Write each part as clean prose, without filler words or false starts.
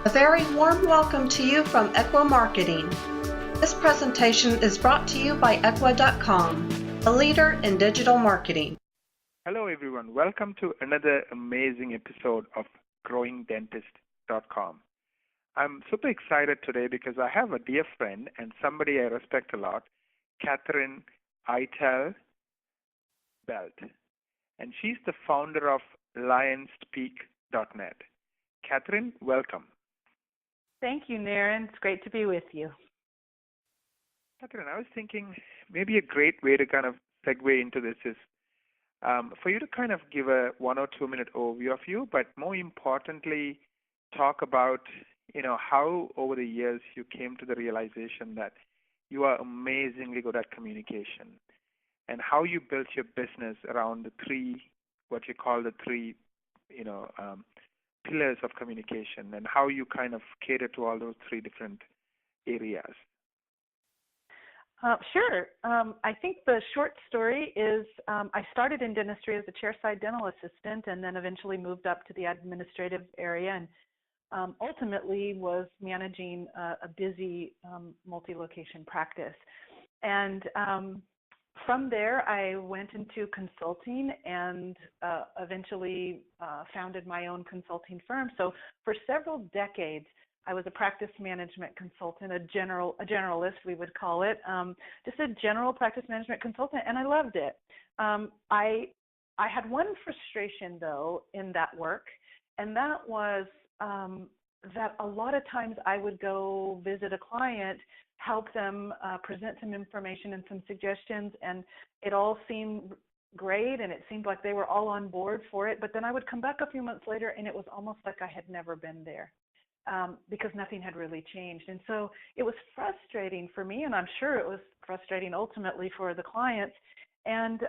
A very warm welcome to you from Equa Marketing. This presentation is brought to you by Equa.com, a leader in digital marketing. Hello everyone, welcome to another amazing episode of GrowingDentist.com. I'm super excited today because I have a dear friend and somebody I respect a lot, Katherine Eitel Belt, and she's the founder of LionessPeak.net. Katherine, welcome. Thank you, Naren. It's great to be with you. Katherine, I was thinking maybe a great way to kind of segue into this is for you to kind of give a 1 or 2 minute overview of you, but more importantly, talk about, how over the years you came to the realization that you are amazingly good at communication and how you built your business around the three, what you call the three, pillars of communication, and how you kind of cater to all those three different areas. Sure. I think the short story is I started in dentistry as a chairside dental assistant and then eventually moved up to the administrative area and ultimately was managing a busy multi-location practice. And from there, I went into consulting and eventually founded my own consulting firm. So for several decades, I was a practice management consultant, a generalist, we would call it, just a general practice management consultant, and I loved it. I had one frustration, though, in that work, and that was that a lot of times I would go visit a client, help them present some information and some suggestions, and it all seemed great, and it seemed like they were all on board for it, but then I would come back a few months later, and it was almost like I had never been there. Because nothing had really changed. And so it was frustrating for me, and I'm sure it was frustrating ultimately for the clients. And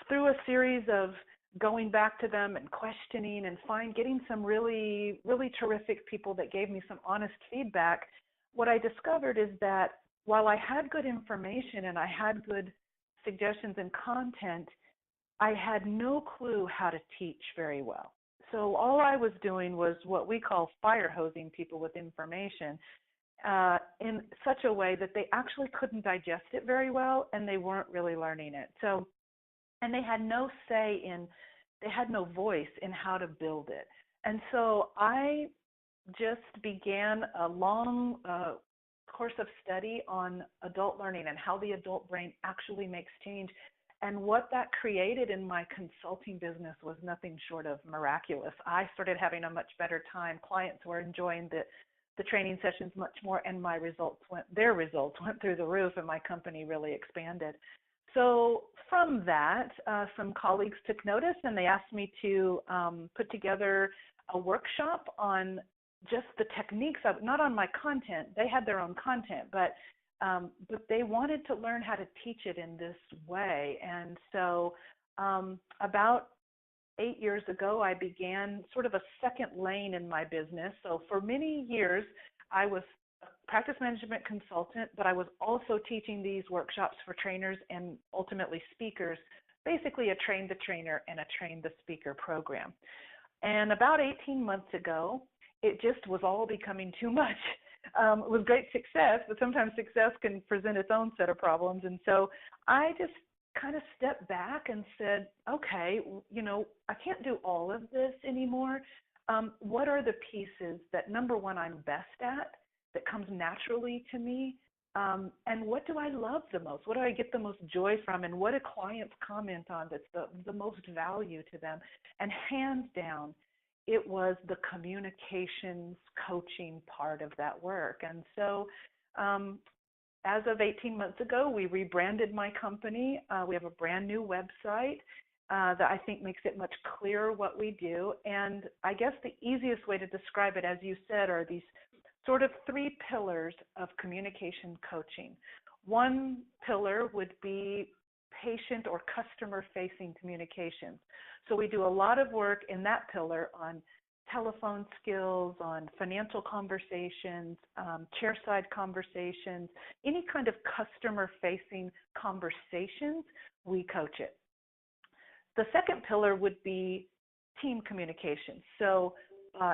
through a series of going back to them and questioning and getting some really, really terrific people that gave me some honest feedback, what I discovered is that while I had good information and I had good suggestions and content, I had no clue how to teach very well. So all I was doing was what we call fire hosing people with information in such a way that they actually couldn't digest it very well and they weren't really learning it. So, and they had no they had no voice in how to build it. And so I just began a long course of study on adult learning and how the adult brain actually makes change. And what that created in my consulting business was nothing short of miraculous. I started having a much better time. Clients were enjoying the training sessions much more, and their results went through the roof, and my company really expanded. So from that, some colleagues took notice, and they asked me to put together a workshop on just the techniques of, not on my content. They had their own content, but they wanted to learn how to teach it in this way. And so about 8 years ago, I began sort of a second lane in my business. So for many years, I was a practice management consultant, but I was also teaching these workshops for trainers and ultimately speakers, basically a train the trainer and a train the speaker program. And about 18 months ago, it just was all becoming too much. It was great success, but sometimes success can present its own set of problems. And so I just kind of stepped back and said, okay, I can't do all of this anymore. What are the pieces that, number one, I'm best at, that comes naturally to me? And what do I love the most? What do I get the most joy from? And what do clients comment on that's the most value to them? And hands down, it was the communications coaching part of that work. And so as of 18 months ago, we rebranded my company. We have a brand new website that I think makes it much clearer what we do. And I guess the easiest way to describe it, as you said, are these sort of three pillars of communication coaching. One pillar would be patient or customer-facing communications. So we do a lot of work in that pillar on telephone skills, on financial conversations, chairside conversations, any kind of customer-facing conversations, we coach it. The second pillar would be team communication. So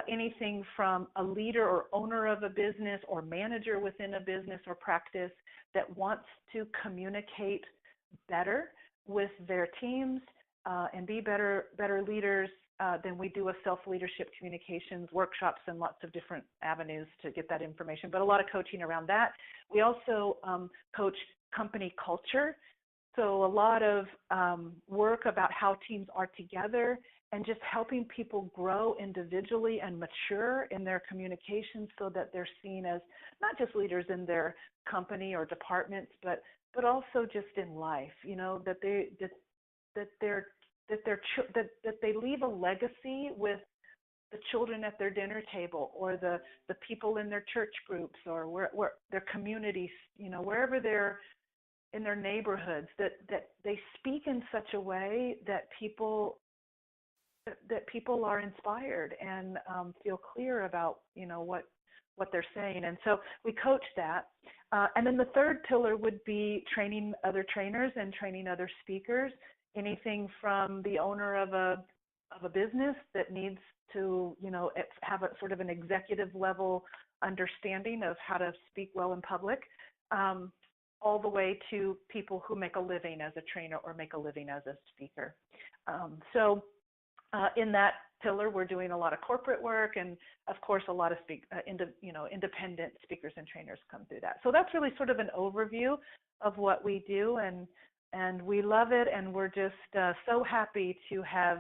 anything from a leader or owner of a business or manager within a business or practice that wants to communicate better with their teams and be better leaders, then we do a self-leadership communications workshops and lots of different avenues to get that information, but a lot of coaching around that. We also coach company culture, so a lot of work about how teams are together and just helping people grow individually and mature in their communications so that they're seen as not just leaders in their company or departments, but also just in life, that they leave a legacy with the children at their dinner table or the people in their church groups or where their communities, wherever they're in their neighborhoods, that they speak in such a way that people are inspired and feel clear about, what they're saying. And so we coach that. And then the third pillar would be training other trainers and training other speakers, anything from the owner of a business that needs to, have a sort of an executive level understanding of how to speak well in public, all the way to people who make a living as a trainer or make a living as a speaker. In that pillar, we're doing a lot of corporate work, and of course, a lot of independent speakers and trainers come through that. So that's really sort of an overview of what we do, and we love it, and we're just so happy to have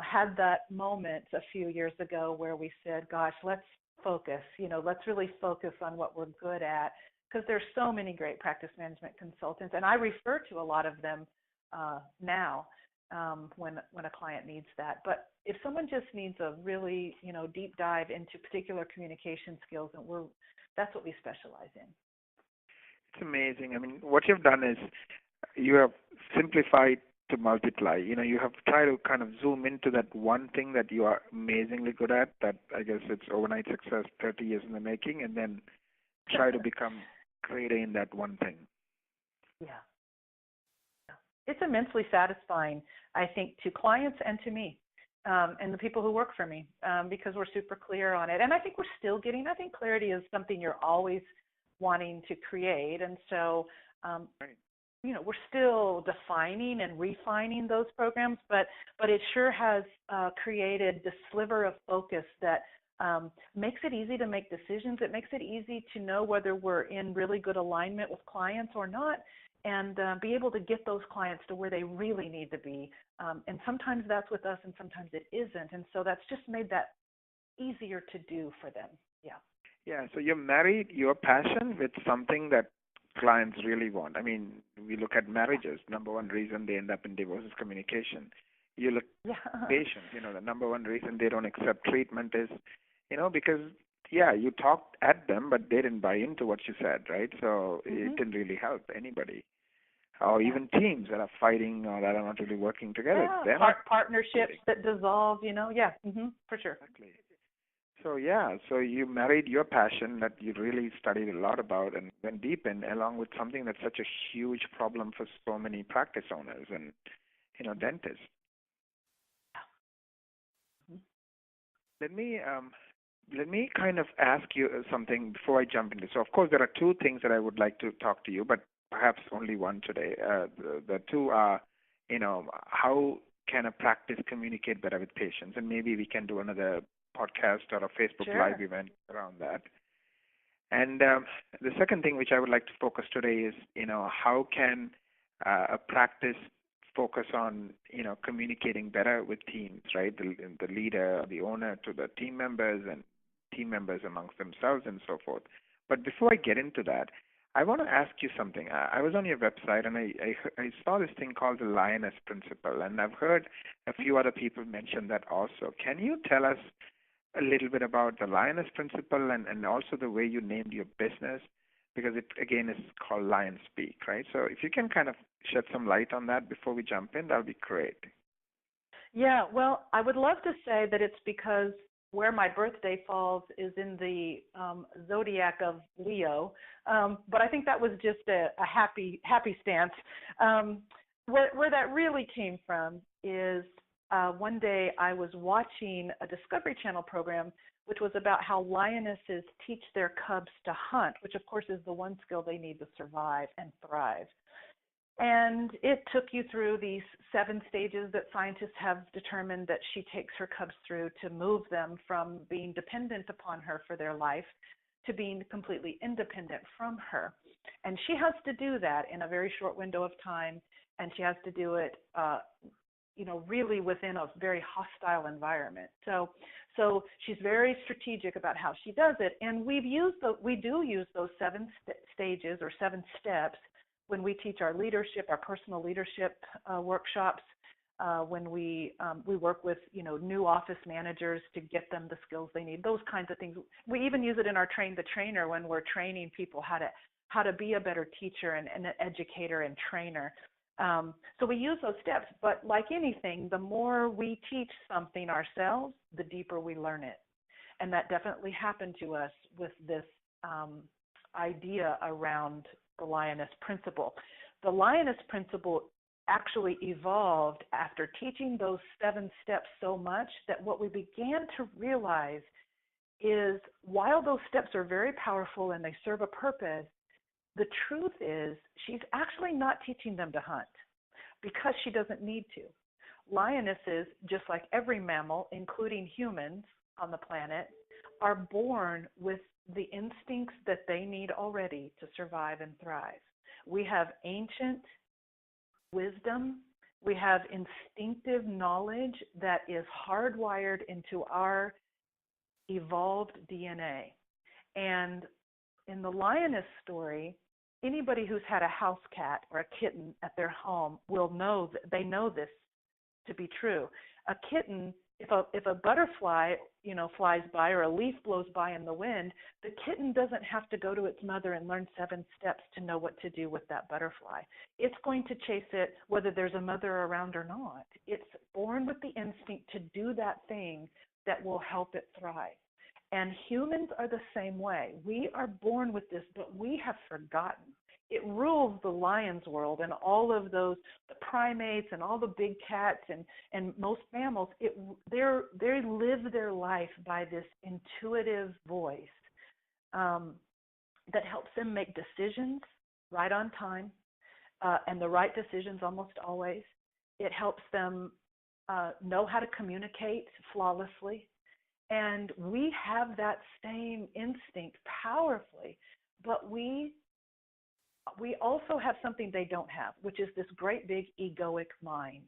had that moment a few years ago where we said, gosh, let's focus, let's really focus on what we're good at, because there's so many great practice management consultants, and I refer to a lot of them now. When a client needs that. But if someone just needs a really, deep dive into particular communication skills, and that's what we specialize in. It's amazing. I mean, what you've done is you have simplified to multiply. You have tried to kind of zoom into that one thing that you are amazingly good at, that I guess it's overnight success, 30 years in the making, and then try to become greater in that one thing. Yeah. It's immensely satisfying, I think, to clients and to me and the people who work for me because we're super clear on it. And I think we're still I think clarity is something you're always wanting to create. And so, we're still defining and refining those programs, but it sure has created this sliver of focus that makes it easy to make decisions. It makes it easy to know whether we're in really good alignment with clients or not, and be able to get those clients to where they really need to be. And sometimes that's with us and sometimes it isn't. And so that's just made that easier to do for them. Yeah. Yeah, so you married your passion with something that clients really want. I mean, we look at marriages. Number one reason they end up in divorce is communication. You look at patients, the number one reason they don't accept treatment is, because, you talked at them, but they didn't buy into what you said, right? So it didn't really help anybody. Or even teams that are fighting or that are not really working together. Yeah, partnerships that dissolve, for sure. Exactly. So you married your passion that you really studied a lot about and went deep in, along with something that's such a huge problem for so many practice owners and, dentists. Let me kind of ask you something before I jump into this. So, of course, there are two things that I would like to talk to you, but perhaps only one today. The two are, how can a practice communicate better with patients? And maybe we can do another podcast or a Facebook Live event around that. And the second thing which I would like to focus today is, how can a practice focus on, communicating better with teams, right? The leader, the owner to the team members and team members amongst themselves and so forth. But before I get into that, I want to ask you something. I was on your website and I saw this thing called the Lioness Principle, and I've heard a few other people mention that also. Can you tell us a little bit about the Lioness Principle and also the way you named your business? Because it, again, is called Lion Speak, right? So if you can kind of shed some light on that before we jump in, that would be great. Yeah, well, I would love to say that it's because where my birthday falls is in the zodiac of Leo, but I think that was just a happy stance. Where that really came from is one day I was watching a Discovery Channel program, which was about how lionesses teach their cubs to hunt, which of course is the one skill they need to survive and thrive. And it took you through these 7 stages that scientists have determined that she takes her cubs through to move them from being dependent upon her for their life to being completely independent from her. And she has to do that in a very short window of time, and she has to do it really within a very hostile environment. So she's very strategic about how she does it, and we do use those 7 stages or 7 steps when we teach our leadership, our personal leadership workshops, when we work with new office managers to get them the skills they need, those kinds of things. We even use it in our Train the Trainer when we're training people how to be a better teacher and an educator and trainer. So we use those steps, but like anything, the more we teach something ourselves, the deeper we learn it. And that definitely happened to us with this idea around the Lioness Principle. The Lioness Principle actually evolved after teaching those 7 steps so much that what we began to realize is while those steps are very powerful and they serve a purpose, the truth is she's actually not teaching them to hunt because she doesn't need to. Lionesses, just like every mammal, including humans on the planet, are born with the instincts that they need already to survive and thrive. We have ancient wisdom. We have instinctive knowledge that is hardwired into our evolved DNA. And in the lioness story, anybody who's had a house cat or a kitten at their home will know that they know this to be true. A kitten, if a butterfly, flies by or a leaf blows by in the wind, the kitten doesn't have to go to its mother and learn 7 steps to know what to do with that butterfly. It's going to chase it whether there's a mother around or not. It's born with the instinct to do that thing that will help it thrive. And humans are the same way. We are born with this, but we have forgotten. It rules the lion's world and all of those, the primates and all the big cats and most mammals. They live their life by this intuitive voice that helps them make decisions right on time and the right decisions almost always. It helps them know how to communicate flawlessly. And we have that same instinct powerfully, but we also have something they don't have, which is this great big egoic mind.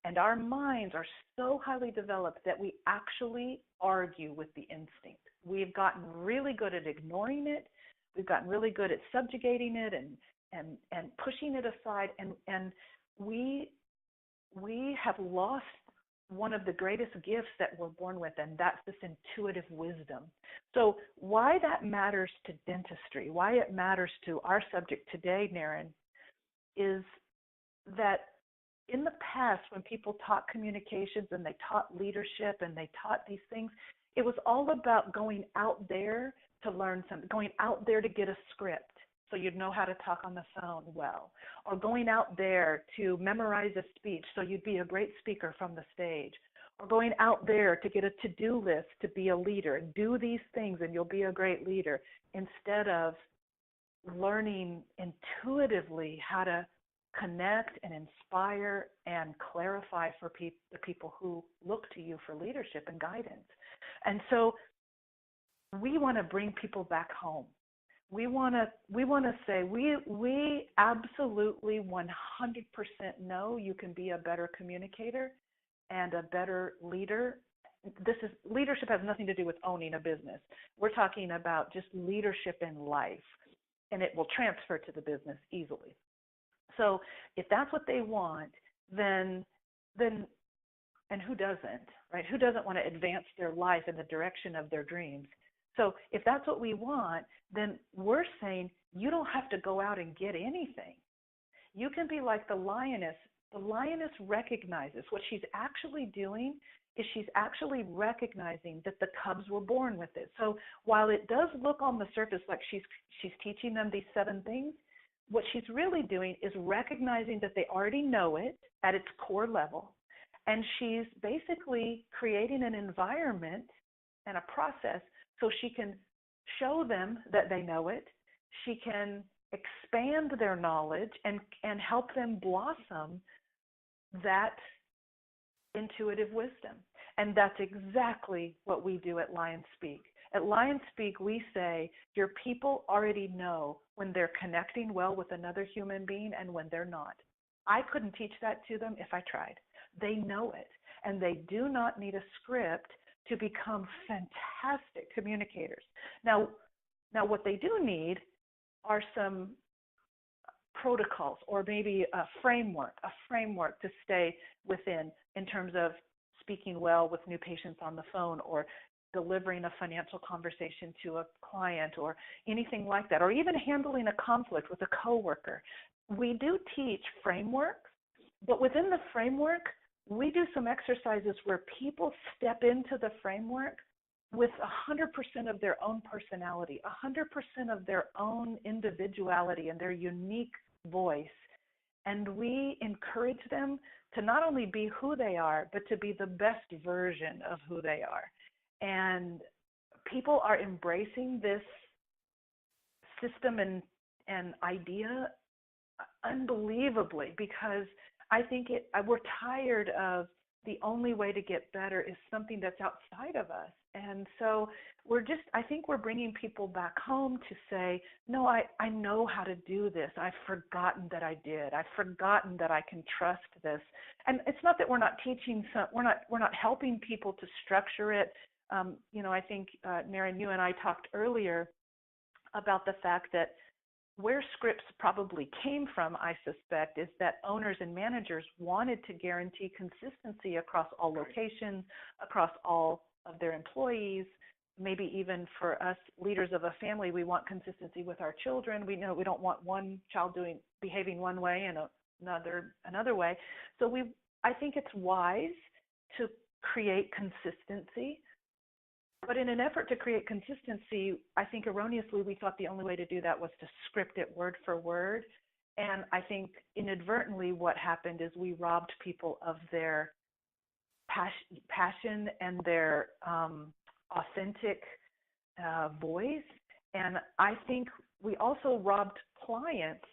And our minds are so highly developed that we actually argue with the instinct. We've gotten really good at ignoring it. We've gotten really good at subjugating it and pushing it aside. And we have lost one of the greatest gifts that we're born with, and that's this intuitive wisdom. So why that matters to dentistry, why it matters to our subject today, Naren, is that in the past when people taught communications and they taught leadership and they taught these things, it was all about going out there to learn something, going out there to get a script so you'd know how to talk on the phone well, or going out there to memorize a speech so you'd be a great speaker from the stage, or going out there to get a to-do list to be a leader. Do these things and you'll be a great leader, instead of learning intuitively how to connect and inspire and clarify for the people who look to you for leadership and guidance. And so we want to bring people back home. We want to say we absolutely 100% know you can be a better communicator and a better leader. Leadership has nothing to do with owning a business. We're talking about just leadership in life, and it will transfer to the business easily. So if that's what they want, then and who doesn't, right? Who doesn't want to advance their life in the direction of their dreams? So if that's what we want, then we're saying you don't have to go out and get anything. You can be like the lioness. The lioness recognizes what she's actually doing is she's actually recognizing that the cubs were born with it. So while it does look on the surface like she's teaching them these 7 things, what she's really doing is recognizing that they already know it at its core level, And she's basically creating an environment and a process so she can show them that they know it. She can expand their knowledge and help them blossom that intuitive wisdom. And that's exactly what we do at Lion Speak. At Lion Speak, we say your people already know when they're connecting well with another human being and when they're not. I couldn't teach that to them if I tried. They know it, and they do not need a script to become fantastic communicators. Now what they do need are some protocols or maybe a framework to stay within in terms of speaking well with new patients on the phone or delivering a financial conversation to a client or anything like that, or even handling a conflict with a coworker. We do teach frameworks, but within the framework, we do some exercises where people step into the framework with 100% of their own personality, 100% of their own individuality and their unique voice. And we encourage them to not only be who they are, but to be the best version of who they are. And people are embracing this system and idea unbelievably, because I think we're tired of the only way to get better is something that's outside of us. And so I think we're bringing people back home to say, no, I know how to do this. I've forgotten that I did. I've forgotten that I can trust this. And it's not that we're not teaching we're not helping people to structure it. I think, Naren, you and I talked earlier about the fact that where scripts probably came from, I suspect, is that owners and managers wanted to guarantee consistency across all locations, across all of their employees. Maybe even for us leaders of a family, we want consistency with our children. We know we don't want one child behaving one way and another way. So I think it's wise to create consistency. But in an effort to create consistency, I think erroneously we thought the only way to do that was to script it word for word. And I think inadvertently what happened is we robbed people of their passion and their authentic voice. And I think we also robbed clients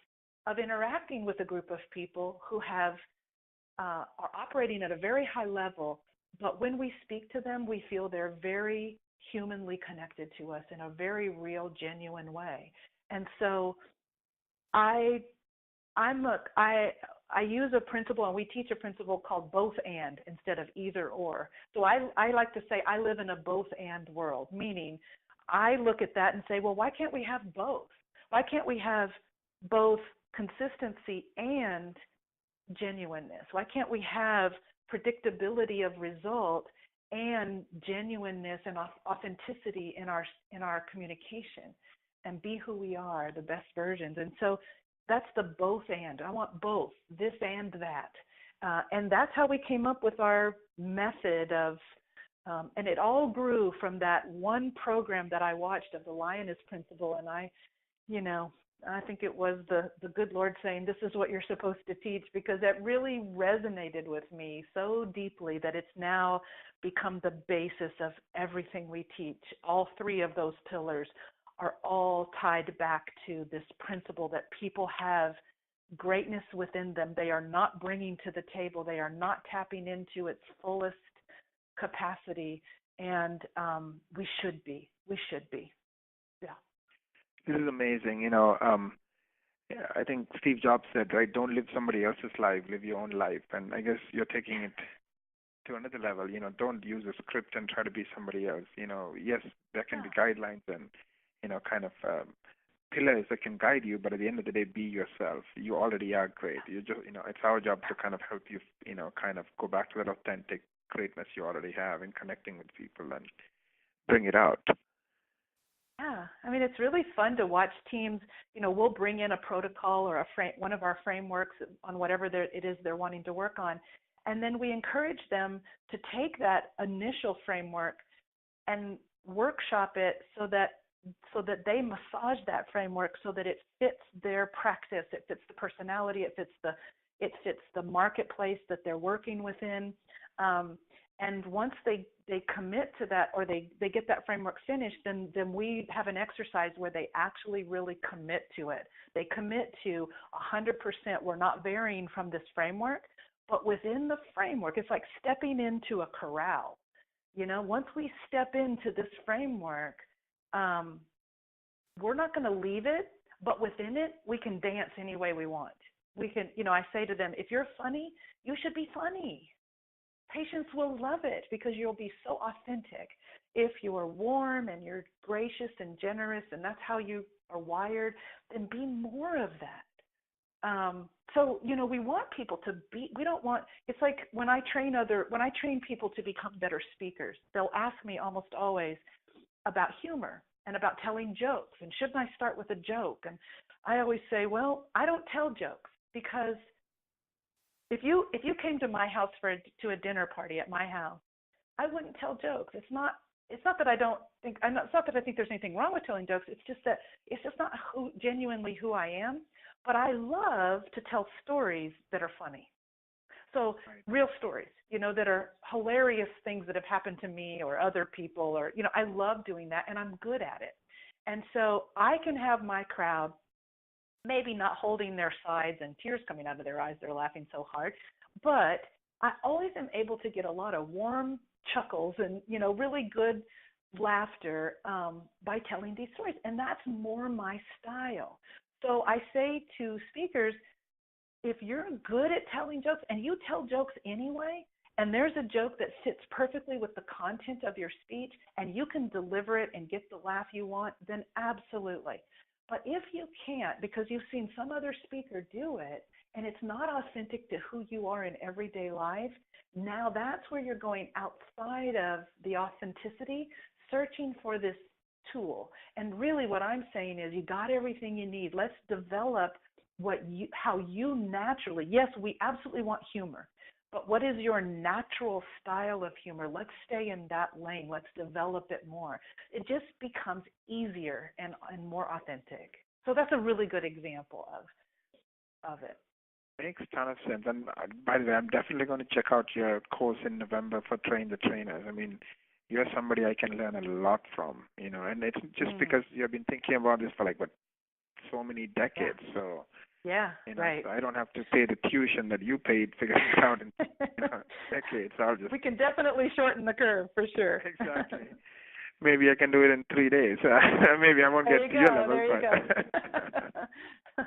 of interacting with a group of people who are operating at a very high level. But when we speak to them, we feel they're very humanly connected to us in a very real, genuine way. And so I use a principle, and we teach a principle called both and instead of either or. So I like to say I live in a both and world, meaning I look at that and say, well, why can't we have both? Why can't we have both consistency and genuineness? Why can't we have predictability of result and genuineness and authenticity in our communication and be who we are, the best versions? And so that's the both and. I want both, this and that. And that's how we came up with our method of, and it all grew from that one program that I watched of the Lioness Principle. And I think it was the good Lord saying, this is what you're supposed to teach, because that really resonated with me so deeply that it's now become the basis of everything we teach. All three of those pillars are all tied back to this principle that people have greatness within them. They are not bringing to the table. They are not tapping into its fullest capacity. And we should be. Yeah. This is amazing. I think Steve Jobs said, right, don't live somebody else's life, live your own life. And I guess you're taking it to another level. Don't use a script and try to be somebody else. Yes, there can be guidelines and, kind of pillars that can guide you, but at the end of the day, be yourself. You already are great. You just, it's our job to kind of help you, kind of go back to that authentic greatness you already have in connecting with people and bring it out. Yeah, I mean, it's really fun to watch teams. We'll bring in a protocol or one of our frameworks on whatever it is they're wanting to work on, and then we encourage them to take that initial framework and workshop it so that they massage that framework so that it fits their practice, it fits the personality, it fits the it fits the marketplace that they're working within. And once they commit to that, or they get that framework finished, then we have an exercise where they actually really commit to it. They commit to 100%. We're not varying from this framework, but within the framework, it's like stepping into a corral. Once we step into this framework, we're not going to leave it, but within it, we can dance any way we want. We can, I say to them, if you're funny, you should be funny. Patients will love it because you'll be so authentic. If you're warm and you're gracious and generous and that's how you are wired, then be more of that. So, we want people to be, we don't want, it's like when I train people to become better speakers, they'll ask me almost always about humor and about telling jokes. And shouldn't I start with a joke? And I always say, well, I don't tell jokes, because if you came to my house to a dinner party at my house, I wouldn't tell jokes. It's not that I think there's anything wrong with telling jokes. It's just not genuinely who I am. But I love to tell stories that are funny. So real stories, that are hilarious things that have happened to me or other people, or, I love doing that, and I'm good at it. And so I can have my crowd maybe not holding their sides and tears coming out of their eyes, they're laughing so hard, but I always am able to get a lot of warm chuckles and, really good laughter by telling these stories, and that's more my style. So I say to speakers, if you're good at telling jokes and you tell jokes anyway, and there's a joke that fits perfectly with the content of your speech and you can deliver it and get the laugh you want, then absolutely. But if you can't, because you've seen some other speaker do it and it's not authentic to who you are in everyday life, now that's where you're going outside of the authenticity, searching for this tool. And really what I'm saying is you got everything you need. Let's develop how you naturally, yes, we absolutely want humor, but what is your natural style of humor? Let's stay in that lane. Let's develop it more. It just becomes easier and more authentic. So that's a really good example of it. Makes a ton of sense. And by the way, I'm definitely going to check out your course in November for Train the Trainers. I mean, you're somebody I can learn a lot from, and it's just because you've been thinking about this for so many decades. Yeah. So, right. So I don't have to pay the tuition that you paid figuring it out in decades. We can definitely shorten the curve for sure. Exactly. Maybe I can do it in 3 days. Maybe I won't get to your level. There you go.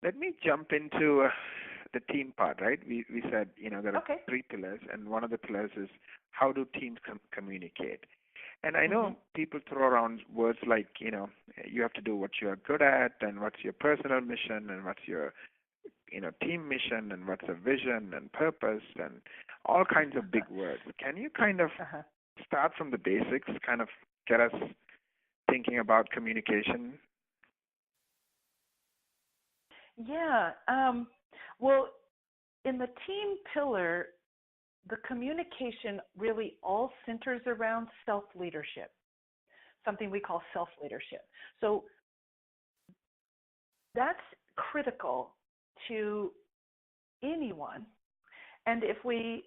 Let me jump into the team part, right? We said, there are 3 pillars, and one of the pillars is how do teams communicate? And I know people throw around words like, you have to do what you're good at, and what's your personal mission, and what's your, team mission, and what's a vision and purpose, and all kinds of big words. Can you kind of start from the basics, kind of get us thinking about communication? Yeah. Well, in the team pillar, the communication really all centers around self-leadership, something we call self-leadership. So that's critical to anyone. And if we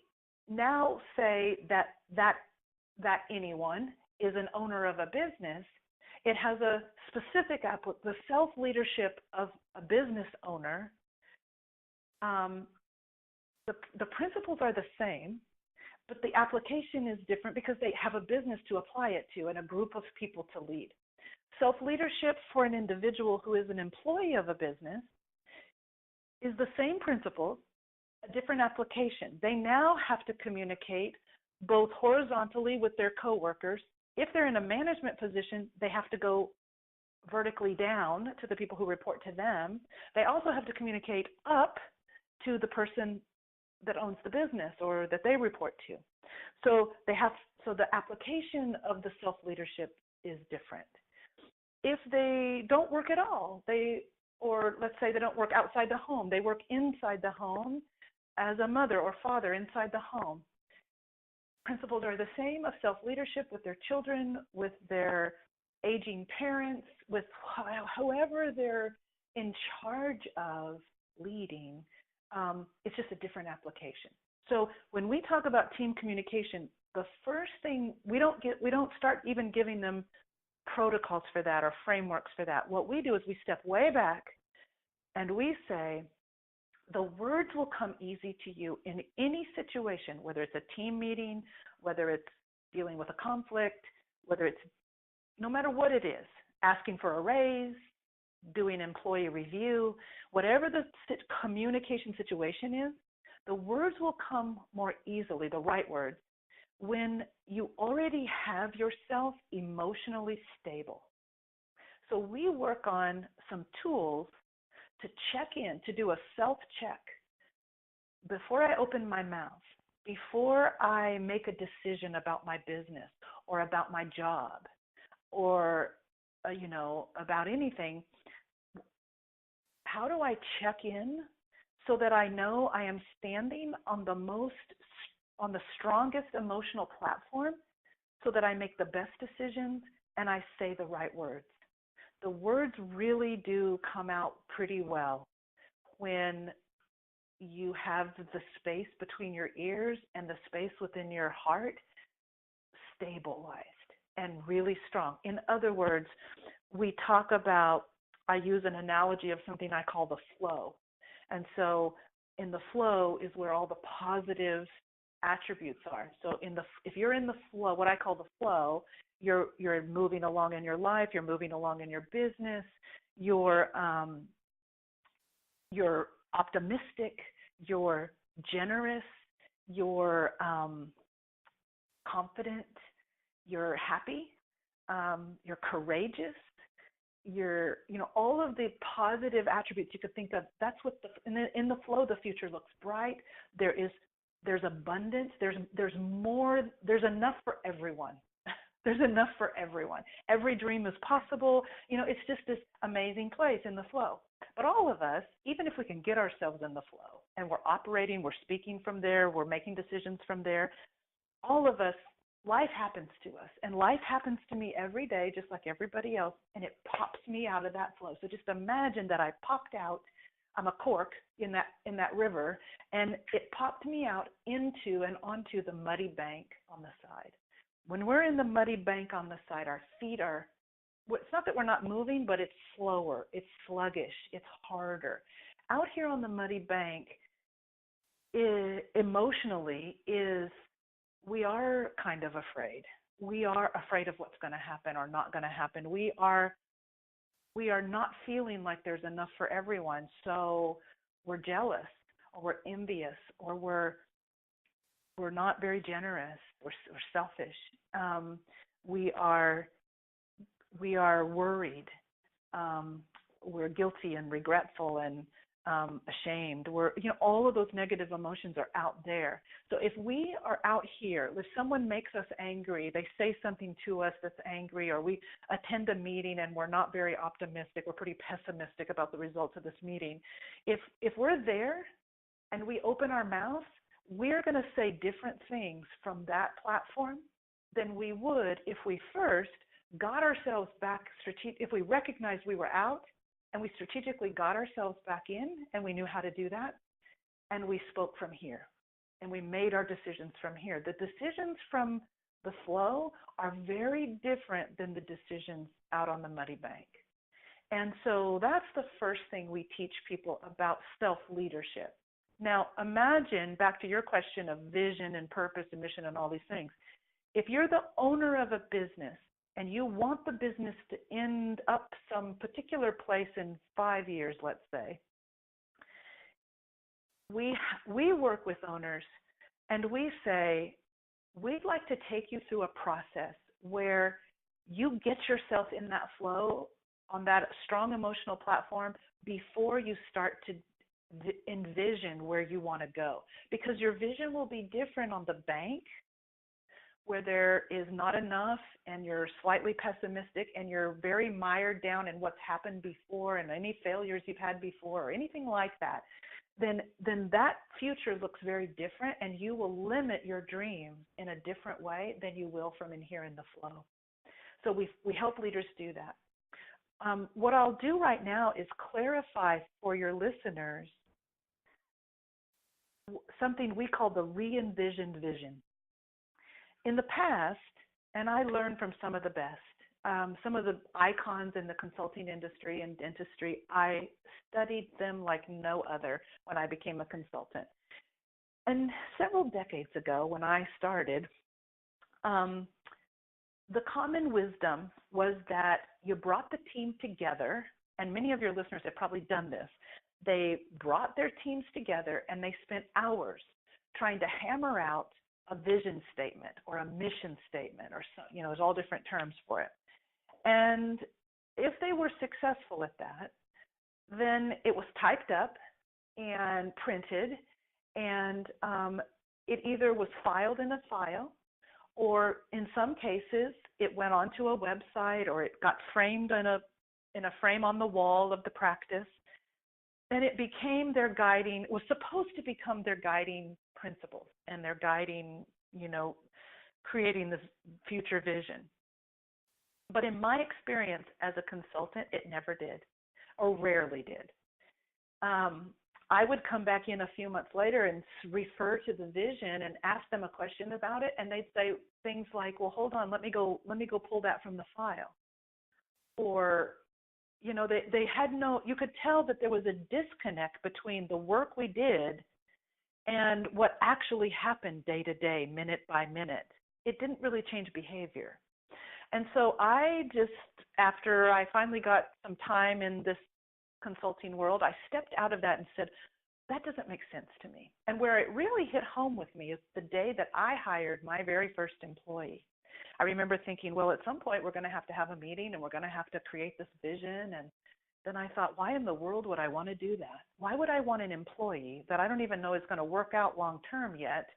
now say that anyone is an owner of a business, it has a specific the self-leadership of a business owner. The principles are the same, but the application is different because they have a business to apply it to and a group of people to lead. Self-leadership for an individual who is an employee of a business is the same principles, a different application. They now have to communicate both horizontally with their coworkers. If they're in a management position, they have to go vertically down to the people who report to them. They also have to communicate up to the person that owns the business or that they report to. So the application of the self-leadership is different. If they don't work at all, or let's say they don't work outside the home, they work inside the home as a mother or father inside the home. Principles are the same of self-leadership with their children, with their aging parents, with whoever they're in charge of leading. It's just a different application. So when we talk about team communication, the first thing, we don't start even giving them protocols for that or frameworks for that. What we do is we step way back and we say, the words will come easy to you in any situation, whether it's a team meeting, whether it's dealing with a conflict, whether it's, no matter what it is, asking for a raise, doing employee review, whatever the communication situation is, the words will come more easily, the right words, when you already have yourself emotionally stable. So we work on some tools to check in, to do a self-check before I open my mouth, before I make a decision about my business or about my job or, about anything. How do I check in so that I know I am standing on the strongest emotional platform so that I make the best decisions and I say the right words? The words really do come out pretty well when you have the space between your ears and the space within your heart stabilized and really strong. In other words, we talk about, I use an analogy of something I call the flow. And so in the flow is where all the positive attributes are. So if you're in the flow, what I call the flow, you're moving along in your life, you're moving along in your business, you're optimistic, you're generous, you're confident, you're happy, you're courageous, you're, all of the positive attributes you could think of. That's what in the flow, the future looks bright. There's abundance. There's more. There's enough for everyone. There's enough for everyone. Every dream is possible. It's just this amazing place in the flow. But all of us, even if we can get ourselves in the flow and we're operating, we're speaking from there, we're making decisions from there, all of us, life happens to us. And life happens to me every day, just like everybody else, and it pops me out of that flow. So just imagine that I popped out. I'm a cork in that river, and it popped me out into and onto the muddy bank on the side. When we're in the muddy bank on the side, our feet are, it's not that we're not moving, but it's slower, it's sluggish, it's harder. Out here on the muddy bank, emotionally, we are kind of afraid. We are afraid of what's going to happen or not going to happen. We are not feeling like there's enough for everyone, so we're jealous or we're envious or we're not very generous. We're selfish. We are worried. We're guilty and regretful and ashamed. We're, all of those negative emotions are out there. So if we are out here, if someone makes us angry, they say something to us that's angry, or we attend a meeting and we're not very optimistic, we're pretty pessimistic about the results of this meeting. If we're there and we open our mouth, we're going to say different things from that platform than we would if we first got ourselves back, if we recognized we were out and we strategically got ourselves back in and we knew how to do that, and we spoke from here and we made our decisions from here. The decisions from the flow are very different than the decisions out on the muddy bank. And so that's the first thing we teach people about self-leadership. Now, imagine, back to your question of vision and purpose and mission and all these things, if you're the owner of a business and you want the business to end up some particular place in 5 years, let's say, we work with owners and we say, we'd like to take you through a process where you get yourself in that flow on that strong emotional platform before you start to envision where you want to go. Because your vision will be different on the bank, where there is not enough and you're slightly pessimistic and you're very mired down in what's happened before and any failures you've had before or anything like that, then that future looks very different, and you will limit your dreams in a different way than you will from in here in the flow. So we help leaders do that. What I'll do right now is clarify for your listeners something we call the Re-envision Vision. In the past, and I learned from some of the best, some of the icons in the consulting industry and dentistry, I studied them like no other when I became a consultant. And several decades ago when I started, the common wisdom was that you brought the team together, and many of your listeners have probably done this. They brought their teams together and they spent hours trying to hammer out a vision statement or a mission statement, or there's all different terms for it. And if they were successful at that, then it was typed up and printed, and it either was filed in a file, or in some cases it went onto a website, or it got framed in a frame on the wall of the practice. And it became their guiding, was supposed to become their guiding principles and their guiding, creating this future vision. But in my experience as a consultant, it never did, or rarely did. I would come back in a few months later and refer to the vision and ask them a question about it, and they'd say things like, "Well, hold on, let me go pull that from the file," or they had no. You could tell that there was a disconnect between the work we did and what actually happened day to day, minute by minute. It didn't really change behavior. And so after I finally got some time in this consulting world, I stepped out of that and said, that doesn't make sense to me. And where it really hit home with me is the day that I hired my very first employee. I remember thinking, well, at some point we're going to have a meeting and we're going to have to create this vision. And then I thought, why in the world would I want to do that? Why would I want an employee that I don't even know is going to work out long term yet?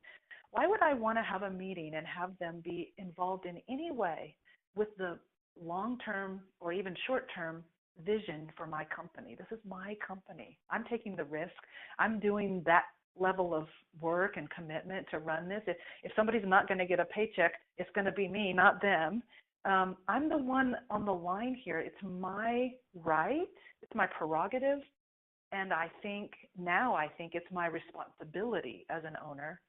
Why would I want to have a meeting and have them be involved in any way with the long-term or even short-term vision for my company? This is my company. I'm taking the risk. I'm doing that level of work and commitment to run this. If somebody's not going to get a paycheck, it's going to be me, not them. I'm the one on the line here. It's my right. It's my prerogative. And I think it's my responsibility as an owner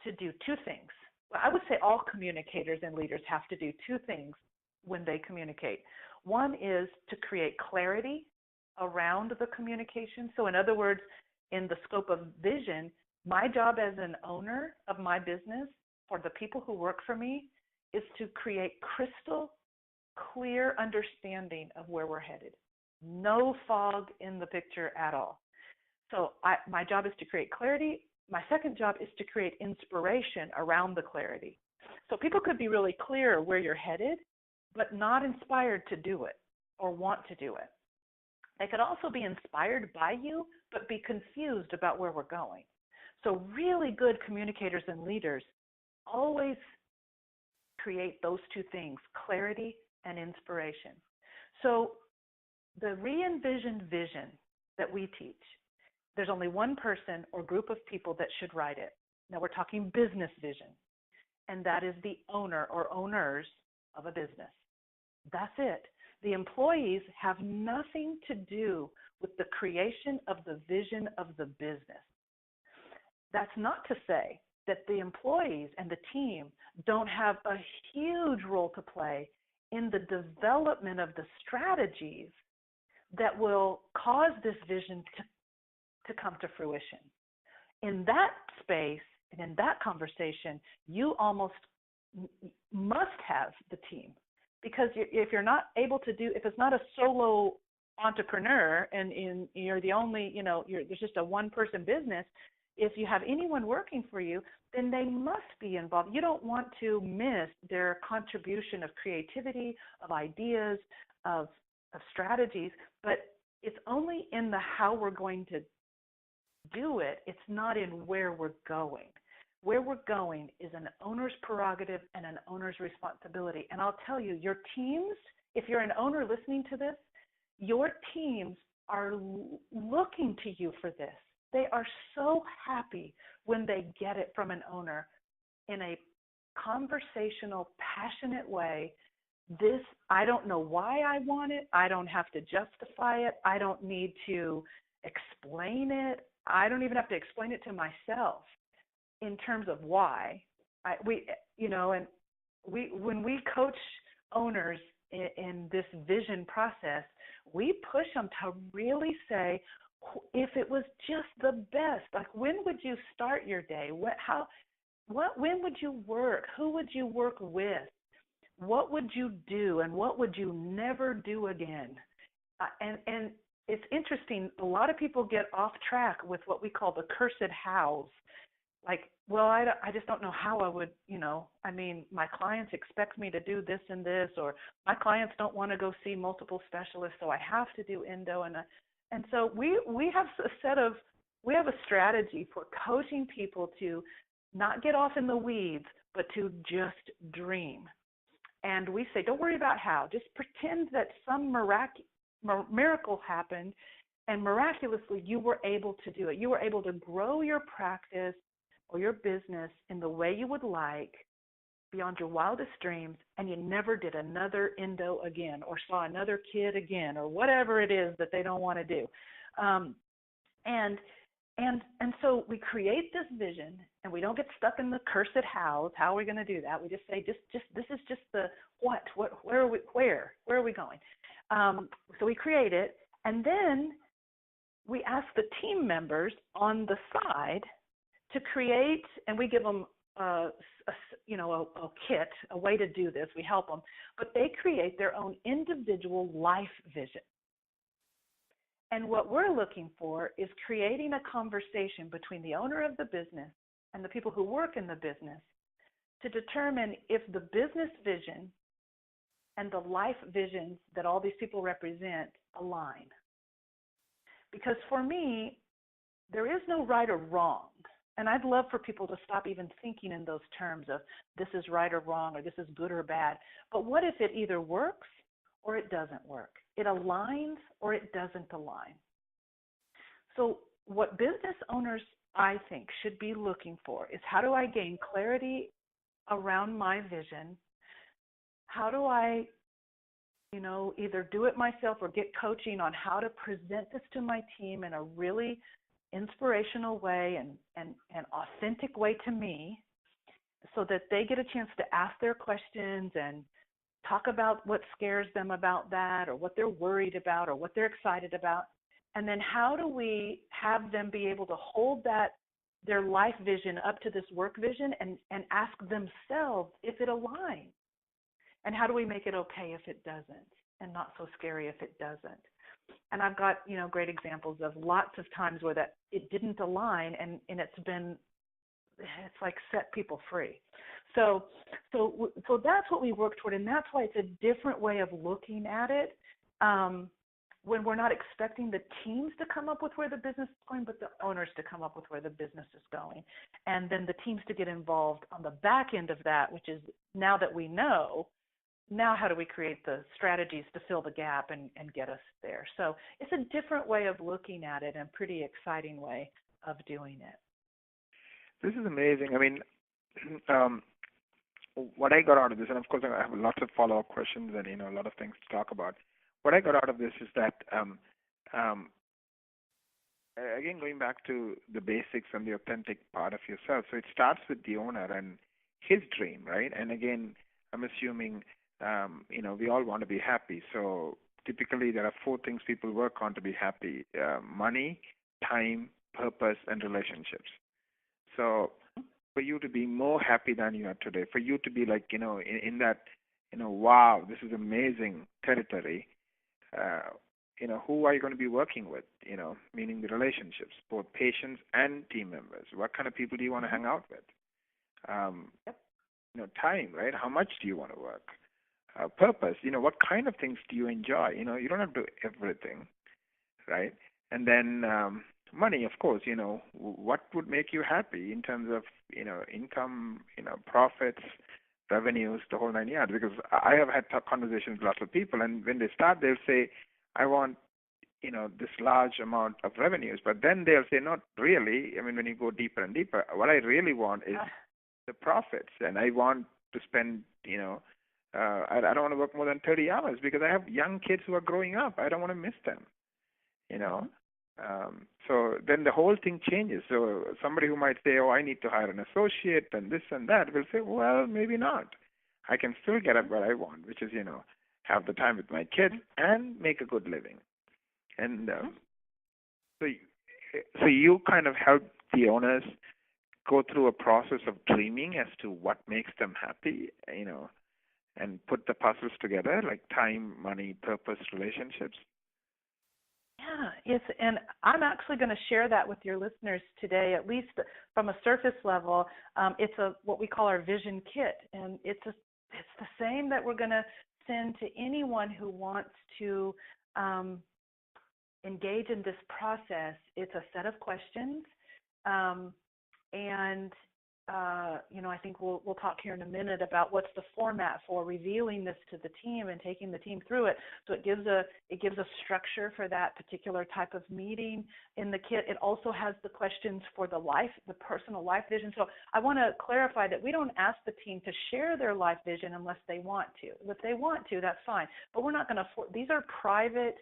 to do two things. I would say all communicators and leaders have to do two things when they communicate. One is to create clarity around the communication. So in other words, in the scope of vision, my job as an owner of my business for the people who work for me is to create crystal clear understanding of where we're headed. No fog in the picture at all. So my job is to create clarity. My second job is to create inspiration around the clarity. So people could be really clear where you're headed, but not inspired to do it or want to do it. They could also be inspired by you, but be confused about where we're going. So really good communicators and leaders always create those two things, clarity and inspiration. So the Re-envision Vision that we teach, there's only one person or group of people that should write it. Now we're talking business vision, and that is the owner or owners of a business. That's it. The employees have nothing to do with the creation of the vision of the business. That's not to say that the employees and the team don't have a huge role to play in the development of the strategies that will cause this vision to come to fruition. In that space and in that conversation, you almost must have the team, because if you're not able to if it's not a solo entrepreneur and you're the only, there's just a one-person business, if you have anyone working for you, then they must be involved. You don't want to miss their contribution of creativity, of ideas, of strategies, but it's only in the how we're going to do it. It's not in where we're going. Where we're going is an owner's prerogative and an owner's responsibility. And I'll tell you, your teams, if you're an owner listening to this, your teams are looking to you for this. They are so happy when they get it from an owner in a conversational, passionate way. I don't know why I want it. I don't have to justify it. I don't need to explain it. I don't even have to explain it to myself in terms of why. When we coach owners in this vision process, we push them to really say, if it was just the best, like when would you start your day? When would you work? Who would you work with? What would you do, and what would you never do again? And it's interesting. A lot of people get off track with what we call the cursed hows. Like, well, I just don't know how I would, my clients expect me to do this and this, or my clients don't want to go see multiple specialists, so I have to do endo. And so we have a strategy for coaching people to not get off in the weeds, but to just dream. And we say, don't worry about how. Just pretend that some miracle happened, and miraculously you were able to do it. You were able to grow your practice or your business in the way you would like, beyond your wildest dreams, and you never did another endo again, or saw another kid again, or whatever it is that they don't want to do. And so we create this vision, and we don't get stuck in the cursed hows. How are we going to do that? We just say, this is just the what where are we going? So we create it, and then we ask the team members on the side to create, and we give them a kit, a way to do this. We help them, but they create their own individual life vision. And what we're looking for is creating a conversation between the owner of the business and the people who work in the business to determine if the business vision and the life visions that all these people represent align. Because for me, there is no right or wrong. And I'd love for people to stop even thinking in those terms of this is right or wrong, or this is good or bad. But what if it either works or it doesn't work? It aligns or it doesn't align. So what business owners, I think, should be looking for is, how do I gain clarity around my vision? How do I, either do it myself or get coaching on how to present this to my team in a really inspirational way and authentic way to me, so that they get a chance to ask their questions and talk about what scares them about that, or what they're worried about, or what they're excited about. And then how do we have them be able to hold their life vision up to this work vision and ask themselves if it aligns? And how do we make it okay if it doesn't, and not so scary if it doesn't? And I've got, great examples of lots of times where that it didn't align, and it's like set people free. So that's what we work toward, and that's why it's a different way of looking at it. When we're not expecting the teams to come up with where the business is going, but the owners to come up with where the business is going, and then the teams to get involved on the back end of that, which is, now that we know, now how do we create the strategies to fill the gap and get us there? So it's a different way of looking at it, and a pretty exciting way of doing it. This is amazing. I mean, what I got out of this, and of course I have lots of follow-up questions and a lot of things to talk about. What I got out of this is that, again, going back to the basics and the authentic part of yourself. So it starts with the owner and his dream, right? And again, I'm assuming, we all want to be happy. So typically there are 4 things people work on to be happy: money, time, purpose, and relationships. So for you to be more happy than you are today, for you to be like, in that, wow, this is amazing territory, who are you going to be working with, meaning the relationships, both patients and team members? What kind of people do you want to hang out with? Time, right? How much do you want to work? Purpose, what kind of things do you enjoy? You don't have to do everything, right? And then money, of course, what would make you happy in terms of, income, profits, revenues, the whole 9 yards. Because I have had conversations with lots of people, and when they start, they'll say, I want, this large amount of revenues. But then they'll say, not really. I mean, when you go deeper and deeper, what I really want is the profits. And I want to spend, I don't want to work more than 30 hours because I have young kids who are growing up. I don't want to miss them, So then the whole thing changes. So somebody who might say, oh, I need to hire an associate and this and that will say, well, maybe not. I can still get at what I want, which is, have the time with my kids and make a good living. And so you kind of help the owners go through a process of dreaming as to what makes them happy, and put the puzzles together, like time, money, purpose, relationships. Yeah, yes, and I'm actually going to share that with your listeners today, at least from a surface level. It's what we call our vision kit, and it's the same that we're going to send to anyone who wants to engage in this process. It's a set of questions, and I think we'll talk here in a minute about what's the format for revealing this to the team and taking the team through it. So it gives a structure for that particular type of meeting in the kit. It also has the questions for the personal life vision. So I want to clarify that we don't ask the team to share their life vision unless they want to. If they want to, that's fine. But we're not going to. These are private,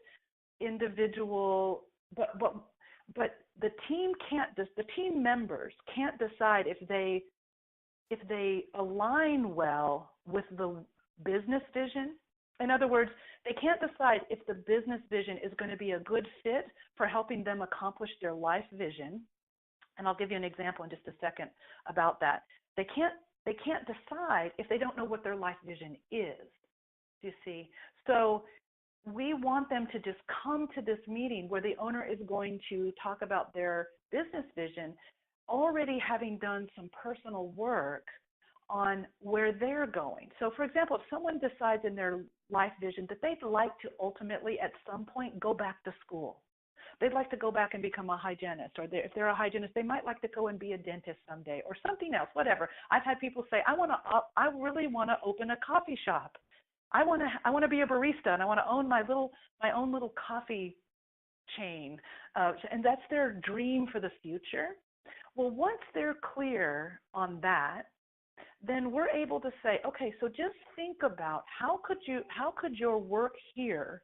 individual, but the team the team members can't decide if they align well with the business vision. In other words, they can't decide if the business vision is going to be a good fit for helping them accomplish their life vision. And I'll give you an example in just a second about that. They can't decide if they don't know what their life vision is. You see? So we want them to just come to this meeting where the owner is going to talk about their business vision, already having done some personal work on where they're going. So, for example, if someone decides in their life vision that they'd like to ultimately at some point go back to school, they'd like to go back and become a hygienist, or if they're a hygienist, they might like to go and be a dentist someday, or something else, whatever. I've had people say, I really want to open a coffee shop. I want to be a barista, and I want to own my own little coffee chain, and that's their dream for the future. Well, once they're clear on that, then we're able to say, okay, so just think about how could your work here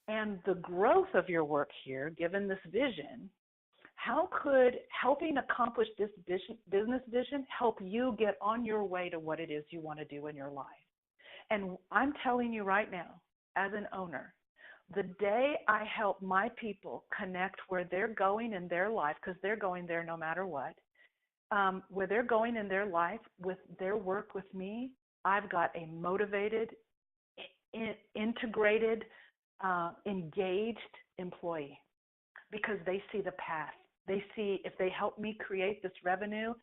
and the growth of your work here, given this vision, how could helping accomplish this business vision help you get on your way to what it is you want to do in your life? And I'm telling you right now, as an owner, the day I help my people connect where they're going in their life, because they're going there no matter what, where they're going in their life with their work with me, I've got a motivated, integrated, engaged employee, because they see the path. They see if they help me create this revenue,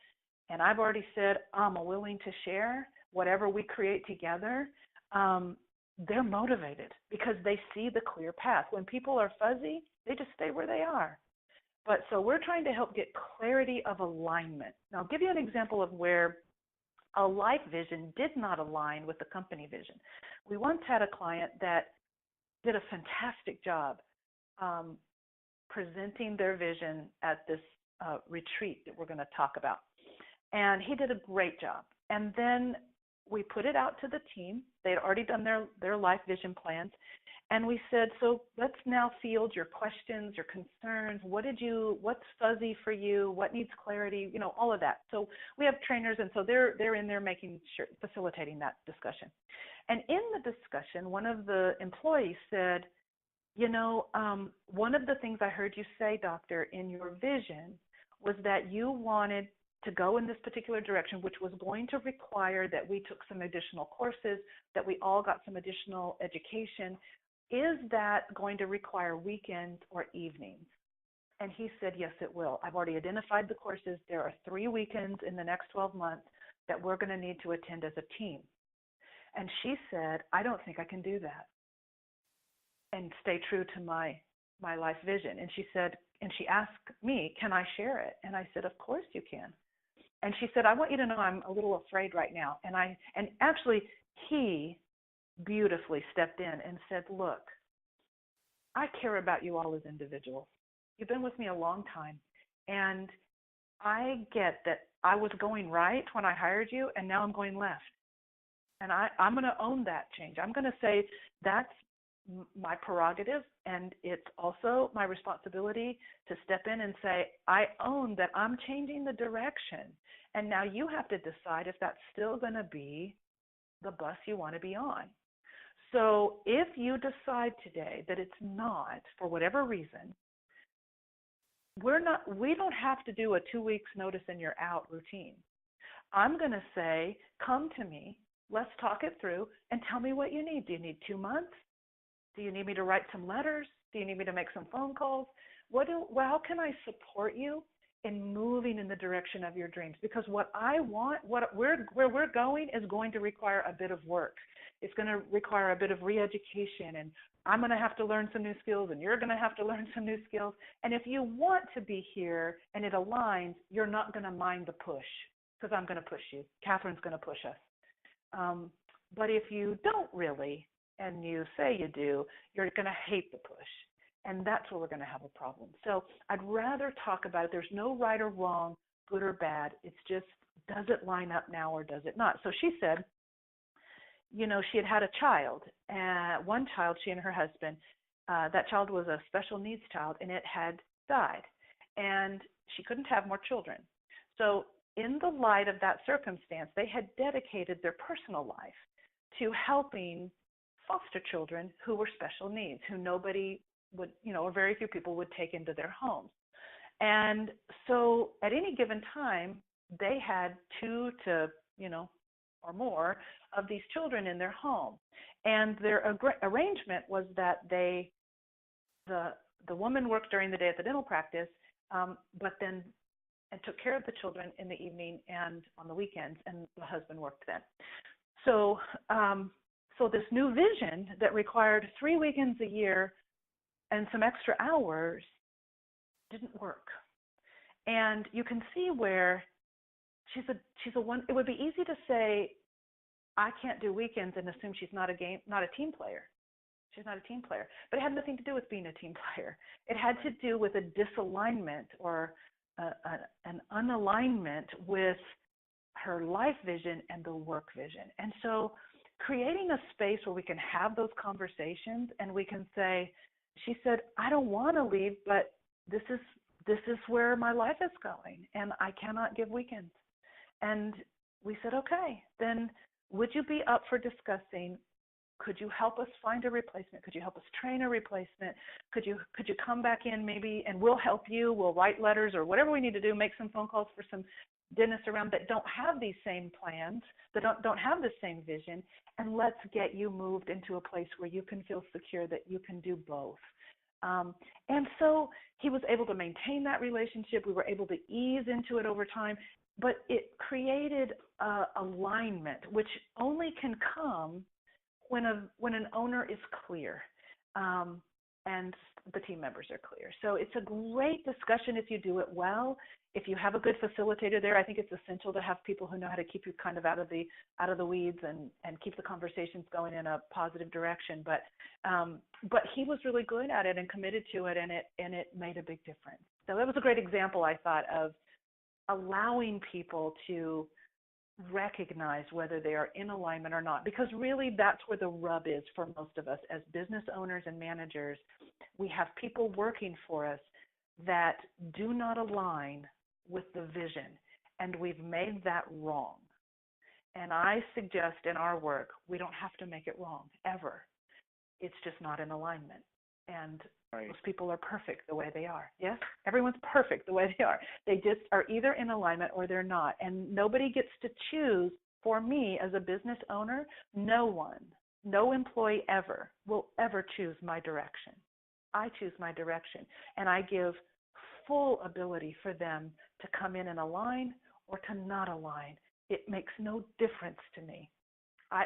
and I've already said I'm willing to share whatever we create together, they're motivated because they see the clear path. When people are fuzzy, they just stay where they are. But so we're trying to help get clarity of alignment. Now, I'll give you an example of where a life vision did not align with the company vision. We once had a client that did a fantastic job presenting their vision at this retreat that we're going to talk about. And he did a great job. And then we put it out to the team. They had already done their life vision plans. And we said, so let's now field your questions, your concerns. What's fuzzy for you? What needs clarity? All of that. So we have trainers, and so they're in there facilitating that discussion. And in the discussion, one of the employees said, one of the things I heard you say, doctor, in your vision was that you wanted to go in this particular direction, which was going to require that we took some additional courses, that we all got some additional education. Is that going to require weekends or evenings? And he said, yes, it will. I've already identified the courses. There are 3 weekends in the next 12 months that we're going to need to attend as a team. And she said, I don't think I can do that and stay true to my life vision. And she said, and she asked me, can I share it? And I said, of course you can. And she said, I want you to know I'm a little afraid right now. And actually he beautifully stepped in and said, look, I care about you all as individuals. You've been with me a long time. And I get that I was going right when I hired you, and now I'm going left. And I'm going to own that change. I'm going to say that's my prerogative, and it's also my responsibility to step in and say, I own that I'm changing the direction, and now you have to decide if that's still going to be the bus you want to be on. So if you decide today that it's not, for whatever reason, we don't have to do a 2 weeks notice and you're out routine. I'm going to say, come to me, let's talk it through, and tell me what you need. Do you need 2 months? Do you need me to write some letters? Do you need me to make some phone calls? How can I support you in moving in the direction of your dreams? Because what I want, where we're going is going to require a bit of work. It's going to require a bit of re-education, and I'm going to have to learn some new skills, and you're going to have to learn some new skills. And if you want to be here and it aligns, you're not going to mind the push, because I'm going to push you. Catherine's going to push us. But if you don't really, and you say you do, you're going to hate the push. And that's where we're going to have a problem. So I'd rather talk about it. There's no right or wrong, good or bad. It's just, does it line up now or does it not? So she said, she had a child, one child, she and her husband. That child was a special needs child, and it had died. And she couldn't have more children. So in the light of that circumstance, they had dedicated their personal life to helping foster children who were special needs, who nobody would, or very few people would take into their homes. And so at any given time, they had 2 to, or more of these children in their home. And their arrangement was that the woman worked during the day at the dental practice, but then and took care of the children in the evening and on the weekends, and the husband worked then. So this new vision that required 3 weekends a year and some extra hours didn't work. And you can see where she's a one. It would be easy to say, I can't do weekends and assume she's not a team player. She's not a team player. But it had nothing to do with being a team player. It had to do with a disalignment or an unalignment with her life vision and the work vision. And so creating a space where we can have those conversations and we can say, she said, I don't want to leave, but this is where my life is going, and I cannot give weekends. And we said, okay, then would you be up for discussing, could you help us find a replacement? Could you help us train a replacement? Could you come back in maybe, and we'll help you, we'll write letters or whatever we need to do, make some phone calls for some dentists around that don't have these same plans, that don't have the same vision, and let's get you moved into a place where you can feel secure that you can do both. And so he was able to maintain that relationship. We were able to ease into it over time, but it created alignment, which only can come when an owner is clear and the team members are clear. So it's a great discussion if you do it well. If you have a good facilitator there, I think it's essential to have people who know how to keep you kind of out of the weeds and keep the conversations going in a positive direction. But he was really good at it and committed to it, and it made a big difference. So that was a great example, I thought, of allowing people to recognize whether they are in alignment or not, because really that's where the rub is for most of us as business owners and managers. We have people working for us that do not align with the vision, and we've made that wrong. And I suggest in our work, we don't have to make it wrong, ever. It's just not in alignment. And most people are perfect the way they are. Yes? Everyone's perfect the way they are. They just are either in alignment or they're not. And nobody gets to choose. For me, as a business owner, no employee ever will ever choose my direction. I choose my direction. And I give full ability for them to come in and align or to not align. It makes no difference to me.